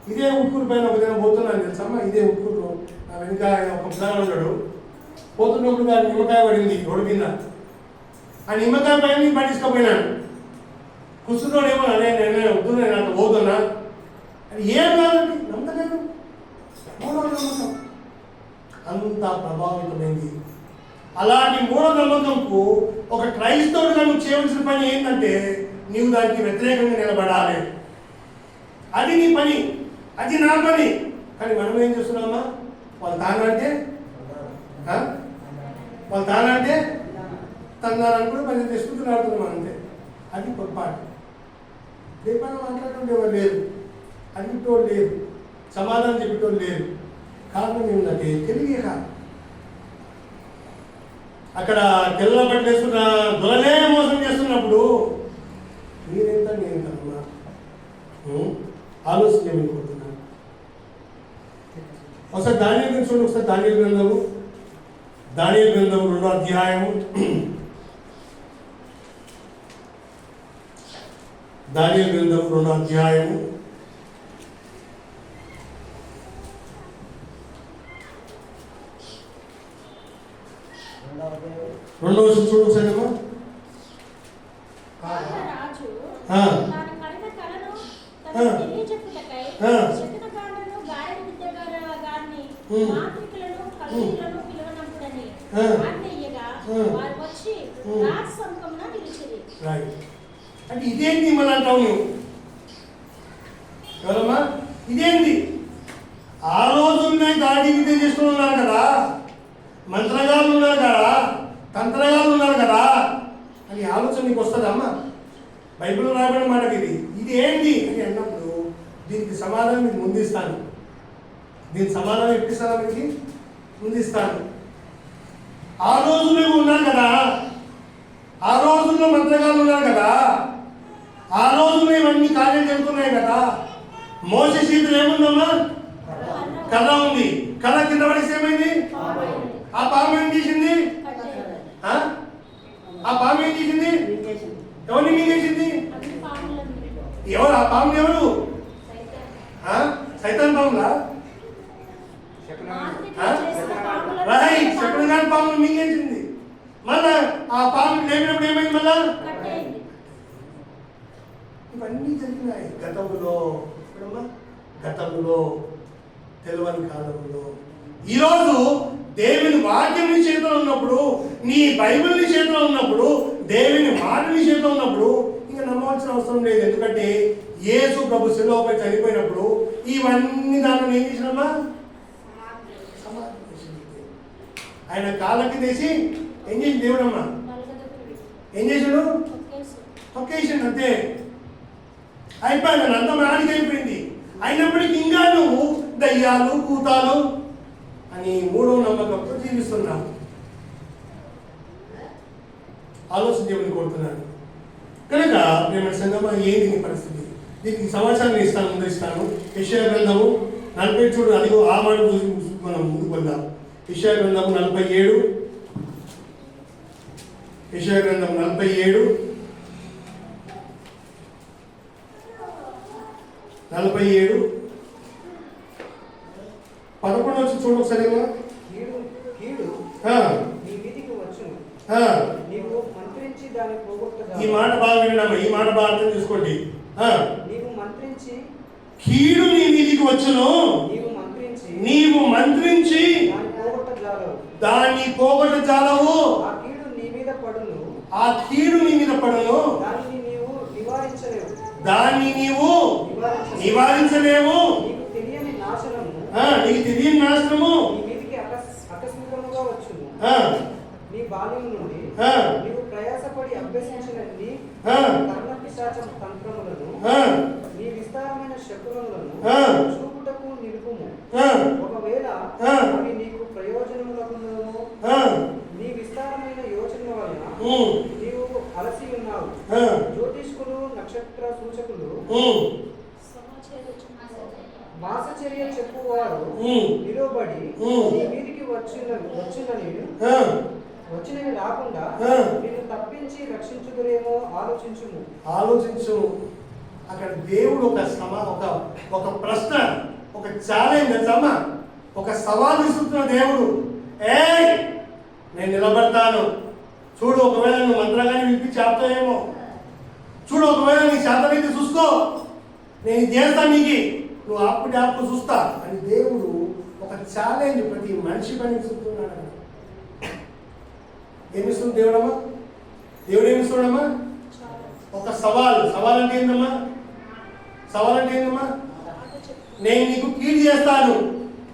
ఇదే ఉట్కూరు పైన ఒక దినం పోతున్నాను తెలుసమ్మా, ఇదే ఉట్కూరులో నా వెనుక ఒక పిల్లలు ఉన్నాడు. పోతున్నప్పుడు ఆ నిమ్మకాయ పడింది రోడ్డు కింద. ఆ నిమ్మకాయ పైన పట్టించుకోపోయినాను. కూర్చున్నాడు ఏమో అదే నేను వద్దు నేను అంత పోతున్నా అది ఏం కాదండి నమ్మలేదు. మూఢనమ్మకం అంత ప్రభావితమైంది. అలాంటి మూఢనమ్మకంకు ఒక క్రైస్తవుడిగా నువ్వు చేయవలసిన పని ఏంటంటే నీవు దానికి వ్యతిరేకంగా నిలబడాలి. అది నీ పని, అది నా పని. కానీ మనం ఏం చేస్తున్నామా, వాళ్ళు తానంటే తన్నారనుకుంటే పని తెచ్చుకుంటూ ఆడుతున్నాం అంతే. అది పొరపాటు. లేపన మాట్లాడేవాడు లేరు, అడిగేటోళ్ళు లేరు, సమాధానం చెప్పేటోళ్ళు లేరు. కారణం ఏమిటంటే తెలియక అక్కడ తెల్ల బట్టలు వేసుకున్న దొరలే మోసం చేస్తున్నప్పుడు మీరెంత నేను కన్నా ఆలోచన చేయమనుకుంటున్నాను. ఒకసారి దానియేలు గురించి చూడండి. ఒకసారి దానియేలు గ్రంథము 2వ అధ్యాయము. దానియేలు గ్రంథము 2వ అధ్యాయము 2వ వచనం చూడు ఒకసారి. అంటే ఇదేంటి మళ్ళీ అంటావు నువ్వు ఎవరమ్మా? ఇదేంటి ఆ రోజునే దాడి విద్య చేస్తున్నారు కదా, మంత్రగాళ్ళు ఉన్నారు కదా, తంత్రగాళ్ళు ఉన్నారు కదా అని ఆలోచన నీకు వస్తుంది అమ్మా. బైబిల్లో రాయబడిన మాటకి ఇది ఏంటి అని అన్నప్పుడు దీనికి సమాధానం మీకు ముందిస్తాను. దీనికి సమాధానం ఎప్పిస్తాను, మీకు ముందిస్తాను. ఆ రోజుల్లో ఉన్నారు కదా, ఆ రోజుల్లో మంత్రగాళ్ళు ఉన్నారు కదా, ఆ రోజుల్లో ఇవన్నీ కార్యాలు జరుగుతున్నాయి కదా. మోసే చేతులు ఏముందమ్మా? కథ ఉంది. కథ కింద పడేసి ఏమైంది? ఆ పాము ఏం చేసింది? ఆ పాము ఏం చేసింది? ఎవరిని మింగేసింది? ఎవరు ఆ పాము? ఎవరు? సైతాన్ పాములా? రైట్, శకునగాని పామును మింగేసింది. మళ్ళా ఆ పాము లేపినప్పుడు ఏమైంది? మళ్ళా ఇవన్నీ జరిగినాయి గతంలో తెలియని కాలంలో. ఈరోజు దేవుని వాక్యం నీ చేతిలో ఉన్నప్పుడు, నీ బైబిల్ నీ చేతిలో ఉన్నప్పుడు, దేవుని మాట నీ చేతిలో ఉన్నప్పుడు ఇంకా నమ్మవలసిన అవసరం లేదు. ఎందుకంటే యేసు ప్రభు శిలువపై చనిపోయినప్పుడు ఇవన్నీ దాన్ని ఏం చేసినమ్మా? ఆయన కాళ్ళకి తీసి ఏం చేసి దేవుడమ్మా ఏం చేశాడు? తొక్కేసాడు అంతే. అయిపోయింది, అంతం రానికి అయిపోయింది. అయినప్పటికీ ఇంకా నువ్వు దయ్యాలు భూతాలు అని మూడో నమ్మకంతో జీవిస్తున్నావు. ఆలోచన చేయమని కోరుతున్నాను. కనుక ప్రేమ సంగమా ఏంటి నీ పరిస్థితి? దీనికి సమాచారం ఇస్తాను, ముందు ఇస్తాను. యెషయా గ్రంథము 40 చూడు, అదిగో ఆ మాట మనం ముందుకు వెళ్దాం. యెషయా గ్రంథము 47, యెషయా గ్రంథం 47 11 వచ్చి చూడు ఒకసారి. ఈ మాట బాగా వినమ్మా, ఈ మాట బాగా అర్థం చేసుకోండి. కీడు నీ మీదికి వచ్చును, నీవు మంత్రించి దాన్ని పోగొట్టజాలవు. ఆ కీడు నీ మీద పడును, దాన్ని నీవు నివారించలేవు. నీకు తెలియని నాశనము ఆకస్మికంగా వచ్చును. నీ బాల్యం నుండి నీవు ప్రయాసపడి అభ్యసించినన్ని కర్ణ పిశాచ తంత్రములను, నీ విస్తారమైన శకునములను చూపుటకు నిలుపుము. ఒకవేళ అవి నీకు ప్రయోజనములకును, నీ విస్తారమైన యోచన వలన నీవు అలసి ఉన్నావు. జ్యోతిష్కులు, నక్షత్ర సూచకులు, వాసచర్య చెప్పువారు నిలబడి నీ మీదికి వచ్చినవి రాకుండా నిన్ను తప్పించి రక్షించుదురేమో ఆలోచించుము. ఆలోచించు. అక్కడ దేవుడు ఒక ప్రశ్న, ఒక ఛాలెంజ్ ఒక సవాల్ ఇస్తున్న దేవుడు. నేను నిలబడతాను చూడు, ఒకవేళ నువ్వు మంత్రాన్ని వినిపించి ఆపుతాయేమో, చూడు ఒకవేళ నీ శాతనైతే చూసుకో, నేను చేస్తాను నీకు, నువ్వు ఆపు చూస్తా అని దేవుడు ఒక ఛాలెంజ్ ప్రతి మనిషి పని ఇస్తున్నాడు. ఏమిస్తుంది దేవుడమ్మా? దేవుడు ఏమిస్తున్నాడమ్మా? ఒక సవాల్. సవాల్ అంటే ఏందమ్మా? నేను నీకు కీడు చేస్తాను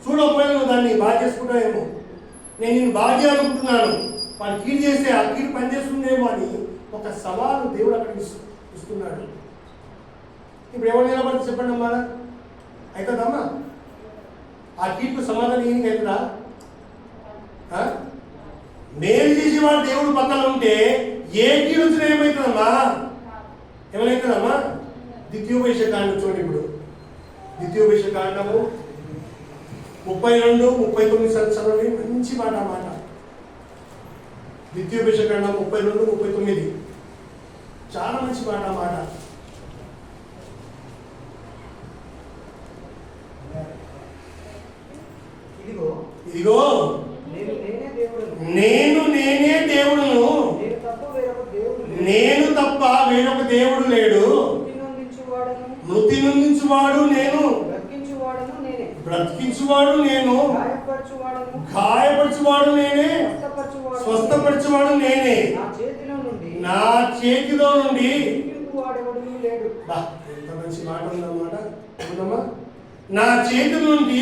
చూడు, ఒకవేళ నువ్వు దాన్ని బాగా చేసుకుంటావేమో, నేను నిన్ను బాగా చేయాలనుకుంటున్నాను, వాళ్ళు కీడు చేస్తే ఆ కీడు పనిచేస్తుందేమో అని ఒక సవాలు దేవుడు అక్కడ ఇస్తున్నాడు. ఇప్పుడు ఎవరు నిలబడి చెప్పండి అమ్మా, అవుతుందమ్మా? ఆ కీడుకు సమాధానం ఏం అవుతుందా? మేలు చేసేవాడు దేవుడు పక్కన ఉంటే ఏ కీడు వచ్చినా ఏమవుతుందమ్మా? ఏమైతుందమ్మా? ద్వితీయోపదేశకాండం చూడండి. ఇప్పుడు ద్వితీయోపదేశకాండము 32-39 సంవత్సరాలు మంచి మాట మాట. ద్వితీయోపదేశకాండం 32-39 చాలా మంచి మాట మాట. ఇదిగో నేను నేనే దేవుడును, నేను తప్ప వేరొక దేవుడు లేడు. మృతి నొందించువాడు నేను, బ్రతికించువాడు నేను, గాయపరచువాడు నేనే, స్వస్థపరచువాడు నేనే. నా చేతిలో నుండి ఎంత మంచి మాట ఉందన్నమాట. నా చేతి నుండి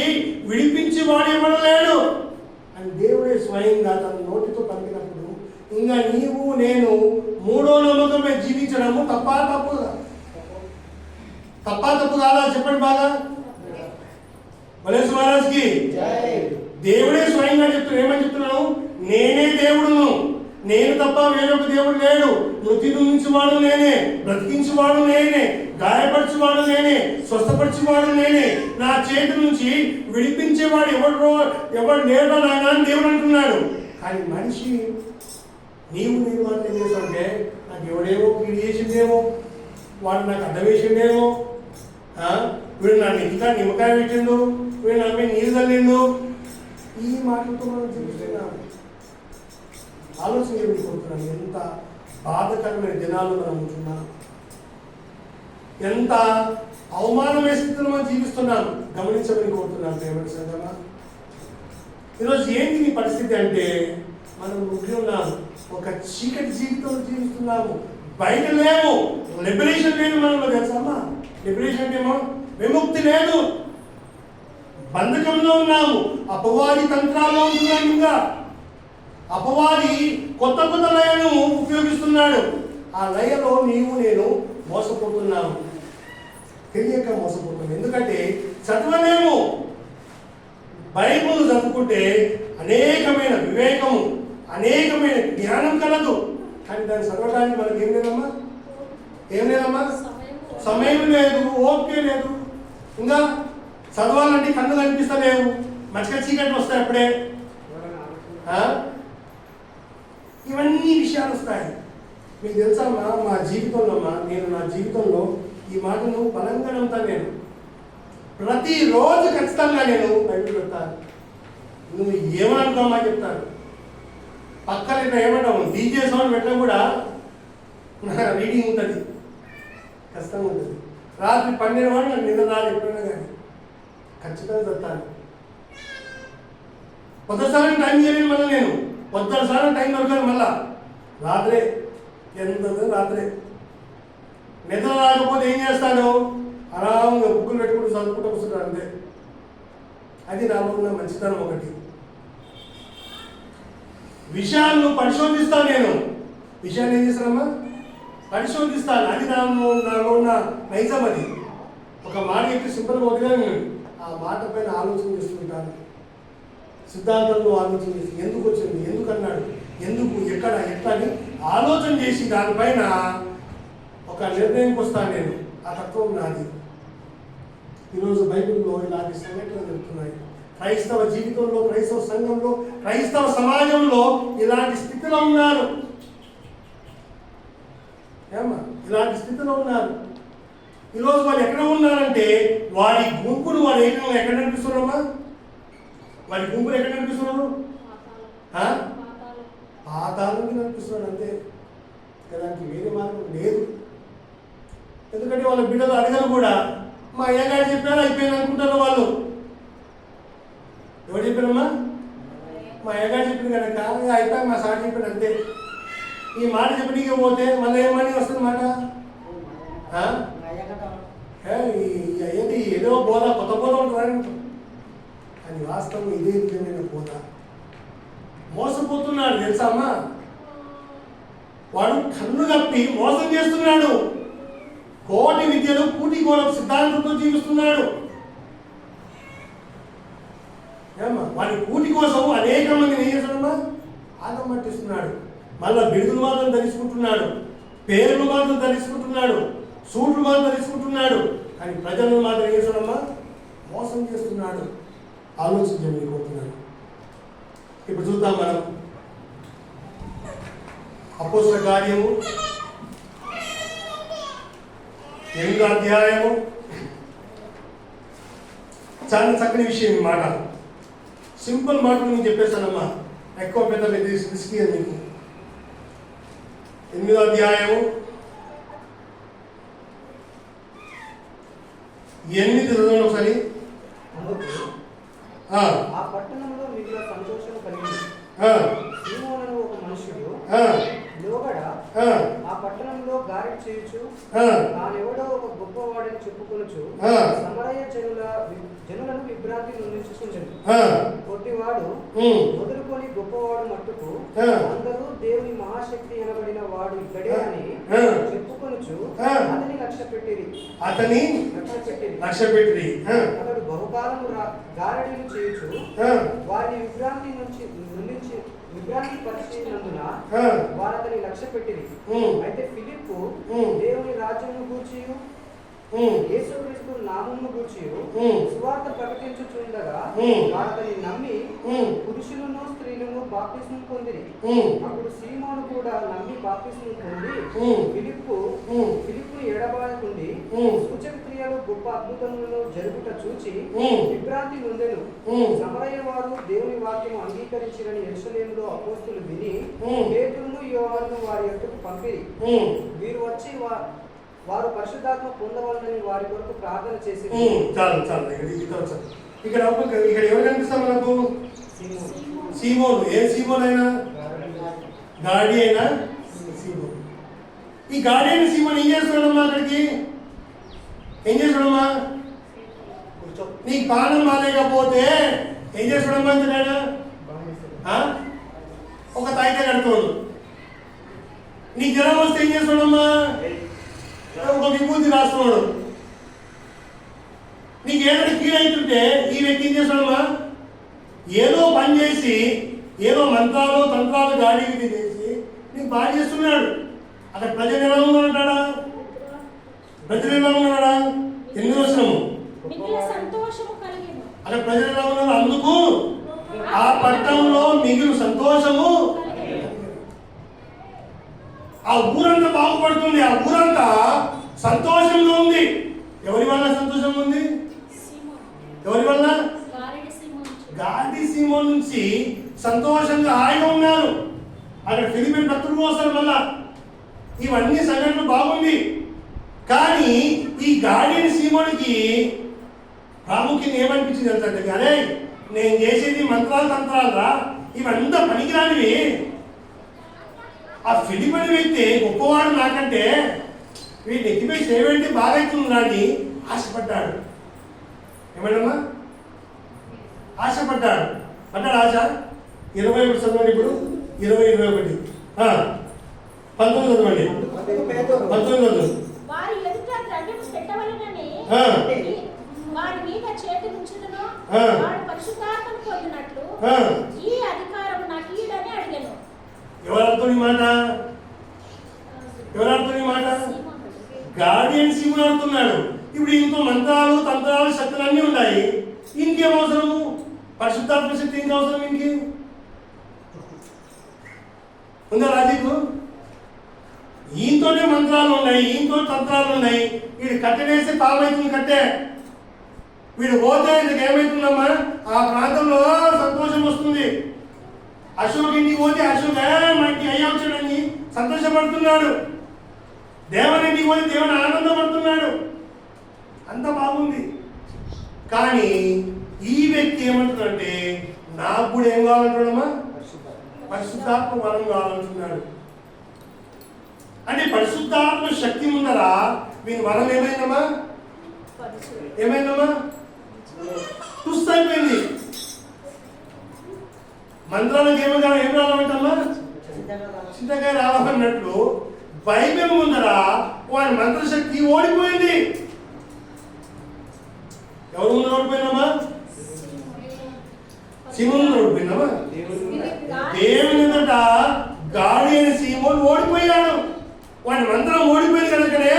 విడిపించేవాడు ఎవడు లేడు అని దేవుడే స్వయంగా తన నోటితో పలికినప్పుడు ఇంకా నీవు నేను మూడో నమ్మకమే జీవించడము తప్ప తప్పు కాదా? చెప్పండి బాగా. బలేసు మహారాజ్కి దేవుడే స్వయంగా చెప్తున్నాడు. ఏమని చెప్తున్నాను? నేనే దేవుడును, నేను తప్ప వేరొక దేవుడు లేడు. మృతి నుంచువాడు నేనే, బ్రతికించువాడు నేనే, గాయపరచువాడు నేనే, స్వస్థపరచువాడు నేనే. నా చేతి నుంచి విడిపించేవాడు ఎవడు లేడో నాయన అని దేవుడు అంటున్నాడు. కానీ మనిషి నీవు నేను వాళ్ళు ఏం చేస్తామంటే, నాకు ఎవడేమో కీడు చేసిండేమో, వాడు నాకు అడ్డం వేసిండేమో, వీడు నా ఇంకా నిమ్మకాయ పెట్టిండు, వీడు నా మీద నీరు తల్లిండు, ఈ మాటలతో మనం చూస్తున్నాం. ఆలోచన కోరుతున్నాం. ఎంత బాధకరమైన దినాలు మనం ఉంటున్నాం, ఎంత అవమానమైన స్థితిలో మనం జీవిస్తున్నాం గమనించమని కోరుతున్నాం. ప్రేమటి సంగమా, ఈరోజు ఏంటి నీ పరిస్థితి అంటే, మనం ఉండి ఉన్నాము, ఒక చీకటి జీవితంలో జీవిస్తున్నాము, బయట లేము, లిబరేషన్ లేదు మనలో. తెలుసమ్మా, లిబరేషన్ అంటే విముక్తి లేదు, బంధకంలో ఉన్నాము, అపవాది తంత్రాల్లో ఉంటున్నాము. ఇంకా అపవాది కొత్త లయను ఉపయోగిస్తున్నాడు. ఆ లయలో నీవు నేను మోసపోతున్నాము, తెలియక మోసపోతున్నాము. ఎందుకంటే చదవలేము. బైబుల్ చదువుకుంటే అనేకమైన వివేకము, అనేకమైన జ్ఞానం కలదు. కానీ దాన్ని చదవడానికి మనకి ఏం లేదమ్మా? సమయం లేదు, ఓపిక లేదు. ఇంకా చదవాలంటే కన్ను కనిపిస్తలేవు, మచ్చక చీకట్లు వస్తాయి అప్పుడే. ఇవన్నీ విషయాలు వస్తాయి. మీకు తెలుసమ్మా, మా జీవితంలో నేను నా జీవితంలో ఈ మాటను బలంగా నమ్ముతాను. నేను ప్రతిరోజు ఖచ్చితంగా నేను బయటకు పెడతాను. నువ్వు ఏమనుకోమా చెప్తాను. పక్కన ఇట్లా ఏమంటాము, డీజే సౌండ్ పెట్టడం కూడా రీడింగ్ ఉంటుంది, ఖచ్చితంగా ఉంటుంది. రాత్రి 12 వాడు నాకు నిద్ర రాదు ఎప్పుడైనా కానీ ఖచ్చితంగా చెప్తాను. కొత్తసారి టైం చేయలేను మళ్ళీ, నేను కొత్తసారి టైం దొరకదు మళ్ళా. రాత్రే ఎంత రాత్రే నిద్ర రాకపోతే ఏం చేస్తాను, ఆరాంగా బుక్కులు పెట్టుకుంటూ చదువుకుంటూ వస్తుంటాను అంతే. అది నాలో ఉన్న మంచితనం. ఒకటి విషయాలను పరిశోధిస్తాను. నేను విషయాన్ని ఏం చేస్తానమ్మా? పరిశోధిస్తాను. అది నాలో ఉన్న నైజం. అది ఒక మాట చెప్పి సింపుల్గా వదిలేను, ఆ మాట పైన ఆలోచన చేస్తుంటాను. సిద్ధాంతంలో ఆలోచన చేసి ఎందుకు వచ్చింది, ఎందుకు అన్నాడు, ఎందుకు, ఎక్కడ, ఎట్లా అని ఆలోచన చేసి దానిపైన ఒక నిర్ణయంకి వస్తాను నేను. ఆ తత్వం నాది. ఈరోజు బైబిల్లో ఇలాంటి సంఘటనలు జరుగుతున్నాయి. క్రైస్తవ జీవితంలో, క్రైస్తవ సంఘంలో, క్రైస్తవ సమాజంలో ఇలాంటి స్థితిలో ఉన్నారు. ఏమ్మా, ఇలాంటి స్థితిలో ఉన్నారు. ఈరోజు వాళ్ళు ఎక్కడ ఉన్నారంటే వారి గుంపును వారు ఎక్కడ నడిపిస్తున్నారమ్మా? వారి గుంపులు ఎక్కడ నడిపిస్తున్నారు? పాతాళానికి నడిపిస్తున్నాడు అంతే. దానికి వేరే మార్గం లేదు. ఎందుకంటే వాళ్ళ బిడ్డలు అడగరు కూడా. మా అయ్యగారు చెప్పారు అయిపోయింది అనుకుంటారు వాళ్ళు. ఎవరు చెప్పారమ్మా? మా అయ్యగారు చెప్పిన కనుక అయిపోయి మా సార్ చెప్పాడు అంతే. ఈ మాట చెప్పనీకే పోతే మళ్ళీ ఏమని వస్తుంది మాట? అయ్యేది ఏదో బోధ, కొత్త బోధ ఉంటుంది అని వాస్తవం ఇదే విధమైన బోధ. మోసపోతున్నాడు తెలుసా అమ్మా? వాడు కన్ను కప్పి మోసం చేస్తున్నాడు. కోటి విద్యలు కూటి గోళం సిద్ధాంతంతో జీవిస్తున్నాడు. ఏమ్మా, వాడి కూటి కోసం అనేక మందిని ఏం చేస్తాడమ్మా? ఆగం పట్టిస్తున్నాడు. మళ్ళా బిడుదలు మాత్రం ధరించుకుంటున్నాడు, పేర్లు మాత్రం ధరించుకుంటున్నాడు, సూట్లు మాత్రం ధరించుకుంటున్నాడు. కానీ ప్రజలను మాత్రం ఏం చేస్తాడమ్మా? మోసం చేస్తున్నాడు. ఆలోచించమని కోరుతున్నాను. ఇప్పుడు చూద్దాం మనం అపోస్తల కార్యము 8వ అధ్యాయము. చాలా చక్కని విషయం ఈ మాట. సింపుల్ మాట నేను చెప్పేస్తానమ్మా, ఎక్కువ పెద్ద రిస్కీ అని మీకు. 8వ అధ్యాయము 8 చదవండి ఒకసారి. ఆ పట్టణంలో మిగిలిన సంతోషం కలిగింది. సీమోను ఒక మనుషుడు లోగడ ఆ పట్టణంలో గారెడు చేయుచు తానెవడో ఒక గొప్పవాడని చెప్పుకొనుచు సమరయ జనులను విభ్రాంతి నుండించుకుంటాడు. కొట్టివాడు మొదలుకొని గొప్పవాడు మట్టుకు అందరూ దేవుని మహాశక్తి అనబడిన వాడు ఇక్కడే అని చెప్పుకొనుచు అతని లక్ష్య పెట్టిరి. అతడు బహుకాలము గారడీలు చేయుచు వారిని విభ్రాంతి పరిచినందున వారు అతని లక్ష్య పెట్టిరి. అయితే ఫిలిప్పు దేవుని రాజ్యమును గూర్చి యేసుక్రీస్తు నామమును గూర్చి సువార్త ప్రకటించుచుండగా వారు అతని నమ్మి పురుషులను స్త్రీలను బాప్తిస్మం పొందిరి. అప్పుడు సీమోను కూడా నమ్మి బాప్తిస్మం పొంది ఫిలిప్పుని ఎడబాయకుండి సూచక క్రియలు గొప్ప అద్భుతములను జరుగుట చూచి విభ్రాంతి నొందెను. సమరయ వారు దేవుని వాక్యము అంగీకరించిరని యెరూషలేములో అపోస్తలులు విని పేతురును యోహానును వారి యొద్దకు పంపిరి. వీరు వచ్చి వారు పరిశుద్ధాత్మ పొందవాలని వారి కొరకు ప్రార్థన చేసి ఇక్కడ ఎవరు కనిపిస్తాం మనకు? సీమోను. ఏ సీమోన్ అయినా? గాడి అయినా సీమోన్. ఈ గాడి అయిన సీమోన్ ఏం చేస్తున్నాడమ్మా? అక్కడికి ఏం చేస్తున్నాడమ్మా? నీకు పానం బాగాలేకపోతే ఏం చేస్తున్నాడమ్మా? అంతేనా? ఒక తాయితే కడుతున్నాడు. నీకు జ్వరం వస్తే ఏం చేస్తున్నాడమ్మా? ఒక విభూతి రాస్తున్నాడు. నీకు ఏదైనా కీడైతుంటే ఈ వ్యక్తి ఏం చేస్తాడమ్మా? ఏదో పని చేసి ఏదో మంత్రాలు తంత్రాలు గాడికి చేసి నీకు బాగా చేస్తున్నాడు. అక్కడ ప్రజలు ఎలా ఉన్నాడా? ప్రజలు ఎలా ఉన్నాడా? 8వ వచనము. అక్కడ ప్రజలు ఎలా ఉన్నారు? అందుకు ఆ పట్టణంలో మిగులు సంతోషము. ఆ ఊరంతా బాగుపడుతుంది. ఆ ఊరంతా సంతోషంలో ఉంది. ఎవరి వల్ల సంతోషం ఉంది? ఎవరి వల్ల? గాడి సీమోన్ నుంచి సంతోషంగా హాయిగా ఉన్నారు. అక్కడ ఫిలిపిన్ భక్తులు వస్తారు. మళ్ళా ఇవన్నీ సంఘటనలు బాగుంది. కానీ ఈ గాడి సీమోనికి ప్రాముఖ్యం ఏమనిపించింది అంటే, అరే నేను చేసేది మంత్రాలు తంత్రాలరా, ఇవంతా పనికిరానివి. ఆ ఫిలిపిన్ వ్యక్తి గొప్పవాడు నాకంటే వీటి ఎక్కిపోయి సేవేంటి బాగా అవుతుంది అని ఆశపడ్డాడు. ఏమన్నా ఆశపడ్డాడు. పడ్డాడు ఆశ. 21 చదవండి. ఇప్పుడు 20-21 19 చదవండి. 19 చదవండి. ఎవరర్థం ఈ మాట? ఎవరర్థం ఈ మాట? గార్డియన్ సీమోన్ ఆడుతున్నాడు. ఇప్పుడు ఇంకో మంత్రాలు తంత్రాలు శక్తులు అన్నీ ఉన్నాయి. ఇంకేం అవసరము? పరిశుద్ధాత్మ శక్తి ఇంకా అవసరం ఇంకి ఉందా రాజీకు? ఈయనతోనే మంత్రాలు ఉన్నాయి, ఈయనతో తంత్రాలు ఉన్నాయి. వీడు కట్టెనేస్తే తాళమైతుంది కట్టే. వీడు పోతే ఇందుకు ఏమవుతుందమ్మా? ఆ ప్రాంతంలో సంతోషం వస్తుంది. అశోక్ ఇంటికి పోతే అశోక్ మా ఇంటికి అయ్యా వచ్చాడని సంతోషపడుతున్నాడు. దేవుని ఇంటికి పోతే దేవుని ఆనందపడుతున్నాడు. అంత బాగుంది. కానీ ఈ వ్యక్తి ఏమంటున్నాడంటే నాకు కూడా ఏం కావాలంటున్నాడమ్మా? పరిశుద్ధాత్మ వరం కావాలంటున్నాడు. అంటే పరిశుద్ధాత్మ శక్తి ముందరా వీని వరం ఏమైందమ్మా? ఏమైందమ్మా? తుస్సు అయిపోయింది. మంత్రాలకు ఏం రావాలంటమ్మా? చింతకాయ రావాలన్నట్లు బైబిల్ ముందర వాడి మంత్రశక్తి ఓడిపోయింది. ఎవరు ముందు ఓడిపోయిందమ్మా? సీమోను ముందు ఓడిపోయిందమ్మా? దేవుని ఎదుట గాడి అయిన సీమోను ఓడిపోయాడు. వాడి మంత్రం ఓడిపోయింది కనుకనే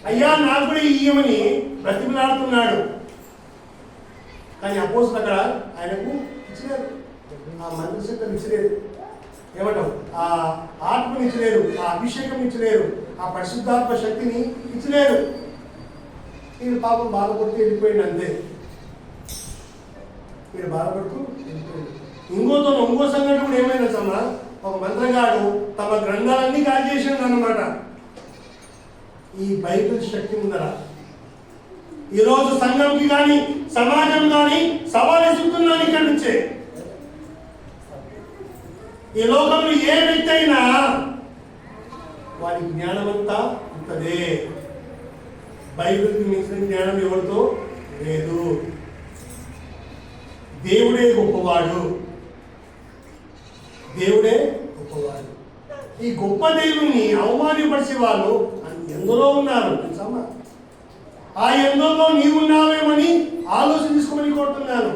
అయ్యా నాకు కూడా ఇయ్యమని బ్రతిమలాడుతున్నాడు. కానీ అపోస్తులు అక్కడ ఆయనకు ఇచ్చలేదు, ఆ మంత్రశక్తిని ఇచ్చలేదు. ఏమంటావు? ఆ ఆత్మని ఇచ్చలేరు, ఆ అభిషేకం ఇచ్చలేరు, ఆ పరిశుద్ధాత్మ శక్తిని ఇచ్చలేరు. వీడు పాపం బాధపడుతూ వెళ్ళిపోయింది అంతే. వీడు బాధపడుతూ వెళ్ళిపోయింది. ఇంకో సంఘటన కూడా ఏమైంది అమ్మా? ఒక మంత్రగాడు తమ గ్రంథాలన్నీ కాజేసాడు అన్నమాట. ఈ బైబిల్ శక్తి ఉందరా ఈరోజు సంఘంకి కానీ సమాజం కానీ సవాలు ఎదుగుతున్నాను. ఇక్కడి నుంచే ఈ లోకంలో ఏ వ్యక్తి అయినా వారి జ్ఞానమంతా ఉంటదే. బైబిల్కి మించిన జ్ఞానం ఎవరితో లేదు. దేవుడే గొప్పవాడు, దేవుడే గొప్పవాడు. ఈ గొప్ప దేవుని అవమానపరిచే వాళ్ళు ఎందులో ఉన్నారు తెలుసమ్మా? ఆ ఎందులో నీవున్నావేమని ఆలోచన తీసుకోమని కోరుతున్నాను.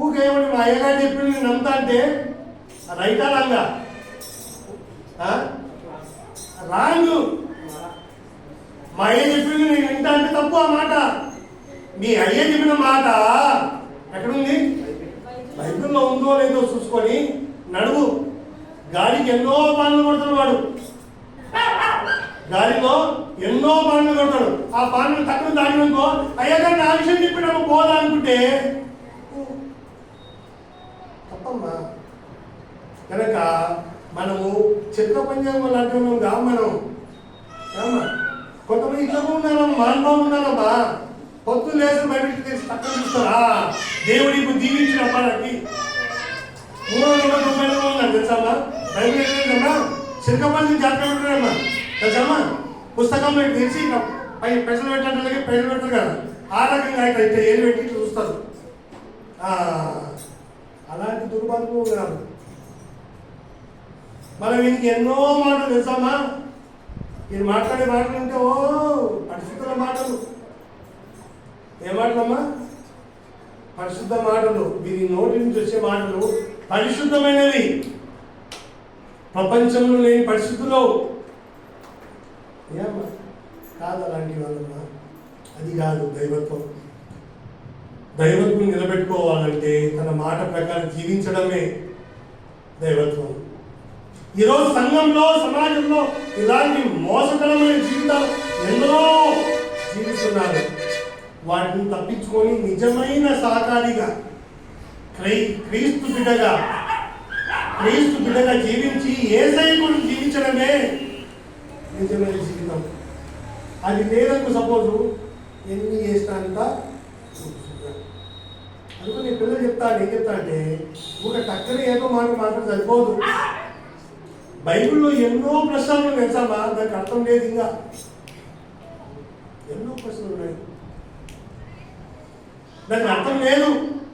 ఊకేమని మా అయ్యగారు చెప్పి నేను నమ్ముతా అంటే రైటా రాంగా? రాంగు. మా అయ్య చెప్పింది నేను వింటా అంటే తప్పు. ఆ మాట మీ అయ్య చెప్పిన మాట ఎక్కడుంది? బైబిల్లో ఉందో లేదో చూసుకొని నడువు. గాలికి ఎన్నో బాణలు కొడతాడు వాడు. గాలిలో ఎన్నో బాణలు కొడతాడు. ఆ బాణలు తక్కువ దాటినుకో అయ్యగారు నా విషయం చెప్పినప్పుడు పోదా అనుకుంటే తప్పమ్మా. కనుక మనము చిత్ర పంచాంగం లాంటి కా మనం కొంతమంది ఇట్లా ఉన్నారమ్మా, మానవం ఉన్నారమ్మా. పొద్దున్న లేసి బయటకు తీసి తక్కువ చూస్తారా దేవుడి ఇప్పుడు దీవించిన అమ్మాకి 300 ఉన్నారు తెలుసమ్మా? బైబిల్ ఏంటమ్మా? చిరకపల్లి జాతర పెట్టారమ్మా తెలుసమ్మా? పుస్తకంలో తెరిచి పై పెసలు పెట్టాలంటే పెసలు పెడతారు కదా, ఆ రకంగా అయితే ఏం పెట్టి చూస్తారు. అలాంటి దుర్మార్గం ఉన్నారు. మనం వీనికి ఎన్నో మాటలు తెలుసమ్మా? ఇది మాట్లాడే మాటలు ఉంటే ఓ పరిశుద్ధుల మాటలు. ఏ మాటలమ్మా? పరిశుద్ధ మాటలు. వీరి నోటి నుంచి వచ్చే మాటలు పరిశుద్ధమైనవి. ప్రపంచంలో లేని పరిస్థితుల్లో ఏమ్మా కాదు అలాంటి వాళ్ళమ్మా. అది కాదు దైవత్వం. దైవత్వం నిలబెట్టుకోవాలంటే తన మాట ప్రకారం జీవించడమే దైవత్వం. ఈరోజు సంఘంలో సమాజంలో ఇలాంటి మోసకరమైన జీవితాలు ఎందరో జీవిస్తున్నారు. వాటిని తప్పించుకొని నిజమైన సహకారిగా క్రీస్తు బిడ్డగా జీవించి యేసయ్య గురించి జీవించడమే నిజమైన జీవితం. అది లేదనుకో సపోజు ఎన్ని చేసినా అంతా అందుకని నేను పిల్లలు చెప్తాను. ఏం చెప్తా అంటే ఒక టక్కన ఏదో మాట్లాడి సరిపోదు. బైబిల్లో ఎన్నో ప్రశ్నలు తెలుసామా? దానికి అర్థం లేదు. ఇంకా ఎన్నో ప్రశ్నలు ఉన్నాయి, దానికి అర్థం లేదు.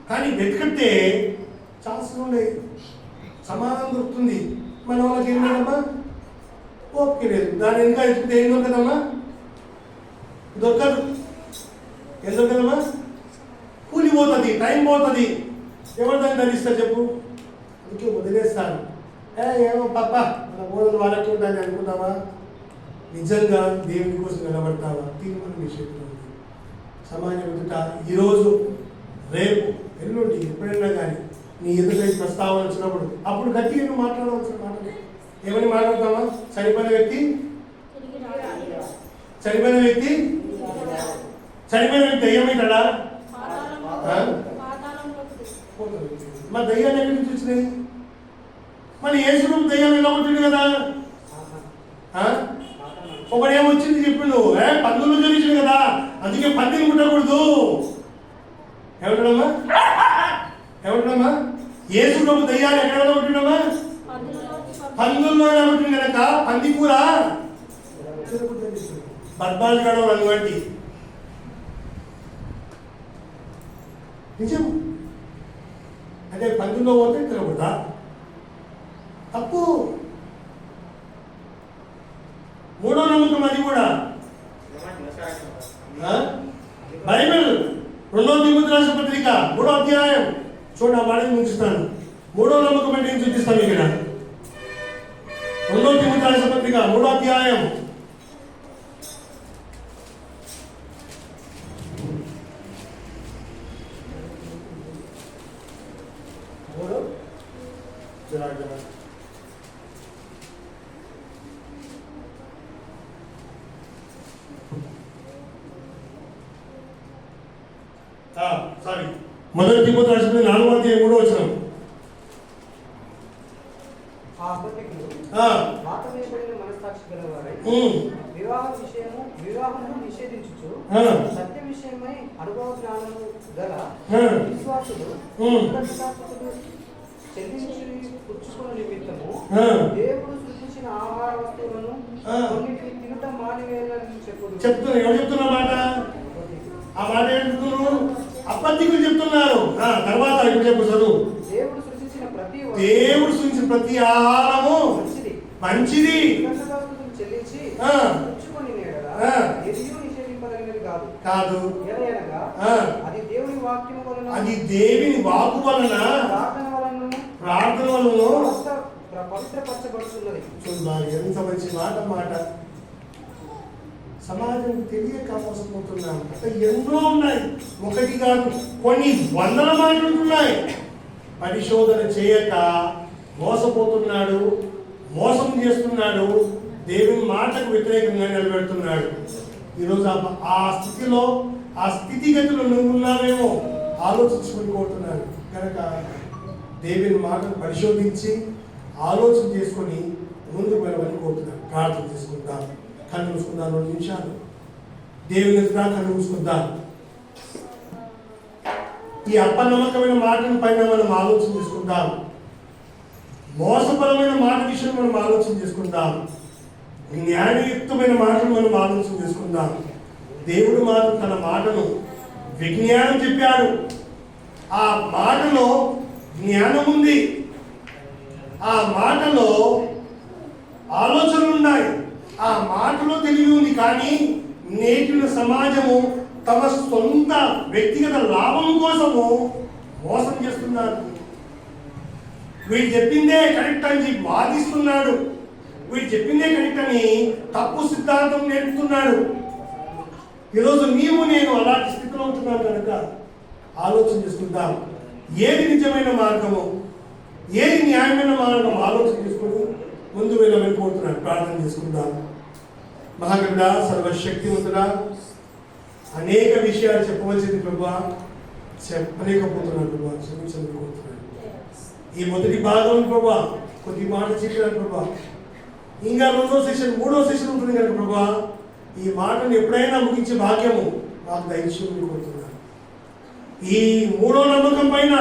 కానీ వెతికితే ఛాన్సులు ఉన్నాయి, సమాధానం దొరుకుతుంది. మన వాళ్ళకి ఏం లేదమ్మా, ఓపిక లేదు. దాని ఇంకా ఎత్తుకుంటే ఏం దొరకదమ్మా? దొరకదు. ఏం దొరకదమ్మా? కూలి పోతుంది, టైం పోతుంది. ఎవరు దాన్ని ధరిస్తారు చెప్పు? అందుకే వదిలేస్తాను. ఏమో పాప మన బోధన వాళ్ళకి ఉందని అనుకుంటావా? నిజంగా దేవుని కోసం నిలబడతావా? తీర్మానం నీ చేతిలో ఉంది. సమాజం ఎదుట ఈరోజు రేపు ఎల్లుండి ఎప్పుడైనా కానీ నీ ఎదుట ఈ ప్రస్తావన వచ్చినప్పుడు అప్పుడు గట్టిగా నువ్వు మాట్లాడవలసిన మాటలు ఏమని మాట్లాడతావా? చనిపోయిన వ్యక్తి దయ్యమవుతాడా? మరి దయ్యాలు ఎక్కడి నుంచి వచ్చినాయి? మరి యేసు దయ్యాలు ఎలా ఉంటుంది కదా? ఒకటి ఏమొచ్చింది చెప్పి నువ్వు పందులు తెలిసింది కదా, అందుకే పందిని ముట్టకూడదు. ఏమంటున్నామా? యేసు ప్రభు దయ్యాలు ఎక్కడ ఉంటున్నామా? పందుల్లో ఉంటుంది కనుక పంది కూర బద్మాలు కావడం అటువంటి నిజం. అంటే పందుల్లో పోతే తినకూడదా? తప్పు. మూడో నమ్మకం అది కూడా బైబిల్ 2వ తిమోతి రాసిన పత్రిక 3వ అధ్యాయం చూడండి, ఆ మాటని ముంచుతాను. మూడో నమ్మకం అంటే ఏం చూపిస్తాను ఇక్కడ. 2వ తిమోతి రాసిన పత్రిక 3వ అధ్యాయం మొదటి తిమోతి రాసిన 4వ అధ్యాయం 3వ వచనం. మనస్సాక్షి గలవారై వివాహము నిషేధించుచు సత్య విషయమై అనుభవ జ్ఞానము గల విశ్వాసులు చెల్లించి పుచ్చుకున్న నిమిత్తము దేవుడు సృష్టించిన ఆహార వస్తువులను కొన్నిటిని తినుట మానివేయాలని చెప్తున్నా. ఎవరు చెప్తున్న మాట? ఆ మాట చెప్తున్నారు అబద్ధికులు చెప్తున్నారు. తర్వాత ఇప్పుడు చెప్పు చదువు. దేవుడు సృష్టించిన ప్రతి ఆహారము మంచిది చెల్లించి కాదు, అది దేవుని వాక్యము వలన, అది దేవుని వాక్కు వలన, ప్రార్థన వలన పవిత్రపరచబడుతున్నది. చూడాలి ఎంత మంచి మాట. సమాజం తెలియక మోసపోతున్నాం. ఎన్నో ఉన్నాయి, ఒకటి కాదు కొన్ని వందల మాటలు ఉంటున్నాయి. పరిశోధన చేయక మోసపోతున్నాడు, మోసం చేస్తున్నాడు, దేవుని మాటకు వ్యతిరేకంగా నిలబెడుతున్నాడు. ఈరోజు ఆ స్థితిలో, ఆ స్థితిగతులు నువ్వు ఉన్నావేమో ఆలోచించుకుని కోరుతున్నాను కనుక దేవుని మాటను పరిశోధించి ఆలోచన చేసుకొని ముందుకు వెళ్ళమని కోరుతున్నాను. ప్రార్థన చేసుకుందాం. కళ్ళు మూసుకుందాం. 2 నిమిషాలు దేవుని ఎదుట కళ్ళు మూసుకుందాం. ఈ అపనమ్మకమైన మాటల పైన మనం ఆలోచన చేసుకుందాం. మోసపరమైన మాట విషయం మనం ఆలోచన చేసుకుందాం. న్యాయయుక్తమైన మాటలు మనం ఆలోచన చేసుకుందాం. దేవుడు మాత్రం తన మాటను విజ్ఞానం చెప్పాడు. ఆ మాటలో జ్ఞానం ఉంది, ఆ మాటలో ఆలోచనలు ఉన్నాయి, ఆ మాటలో తెలివి ఉంది. కానీ నేటి సమాజము తమ సొంత వ్యక్తిగత లాభం కోసము మోసం చేస్తున్నారు. వీడు చెప్పిందే కరెక్ట్ అని వాదిస్తున్నాడు. వీడు చెప్పిందే కరెక్ట్ అని తప్పు సిద్ధాంతం నేర్పుతున్నాడు. ఈరోజు నేను అలాంటి స్థితిలో ఉంటున్నాను కనుక ఆలోచన చేసుకుందాం. ఏది నిజమైన మార్గము, ఏది న్యాయమైన మార్గం ఆలోచన చేసుకుని ముందు వెళ్ళమని కోరుతున్నాను. ప్రార్థన చేసుకుందాం. మహాగణుడా, సర్వశక్తివంతుడా, అనేక విషయాలు చెప్పవలసింది ప్రభా, చెప్పలేకపోతున్నాను ప్రభా, క్షమించమని కోరుతున్నాను. ఈ మొదటి భాగం ప్రభా కొద్ది మాట చెప్పాను ప్రభా. ఇంకా 2వ సెషన్ 3వ సెషన్ ఉంటుంది కనుక ప్రభా, ఈ మాటను ఎప్పుడైనా ముగించే భాగ్యము మాకు దయచేయమని కోరుతున్నాను. ఈ 3వ నమ్మకం పైన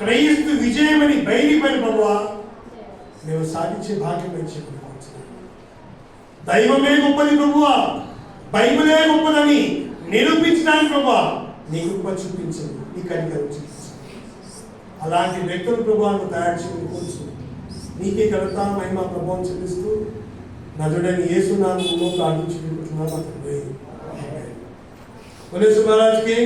క్రైస్తు విజయమని బయలుపైన ప్రభా మేము సాధించే భాగ్యం దయచేయమని కోరుతున్నాను. దైవమే గొప్పది ప్రభువా, బైబిలే గొప్పదని నిరూపించడానికి ప్రభా నీ కృప చూపించండి, నీ కనికరం చూపించండి. అలాంటి వ్యక్తులు ప్రభావం తయారు చేయని కోరుచు నీకే ఘనత మహిమ ప్రభావం చూపిస్తూ నజరుడైన యేసు నామములో ప్రార్థించుకుంటున్నాను. సుబ్బారాజుకి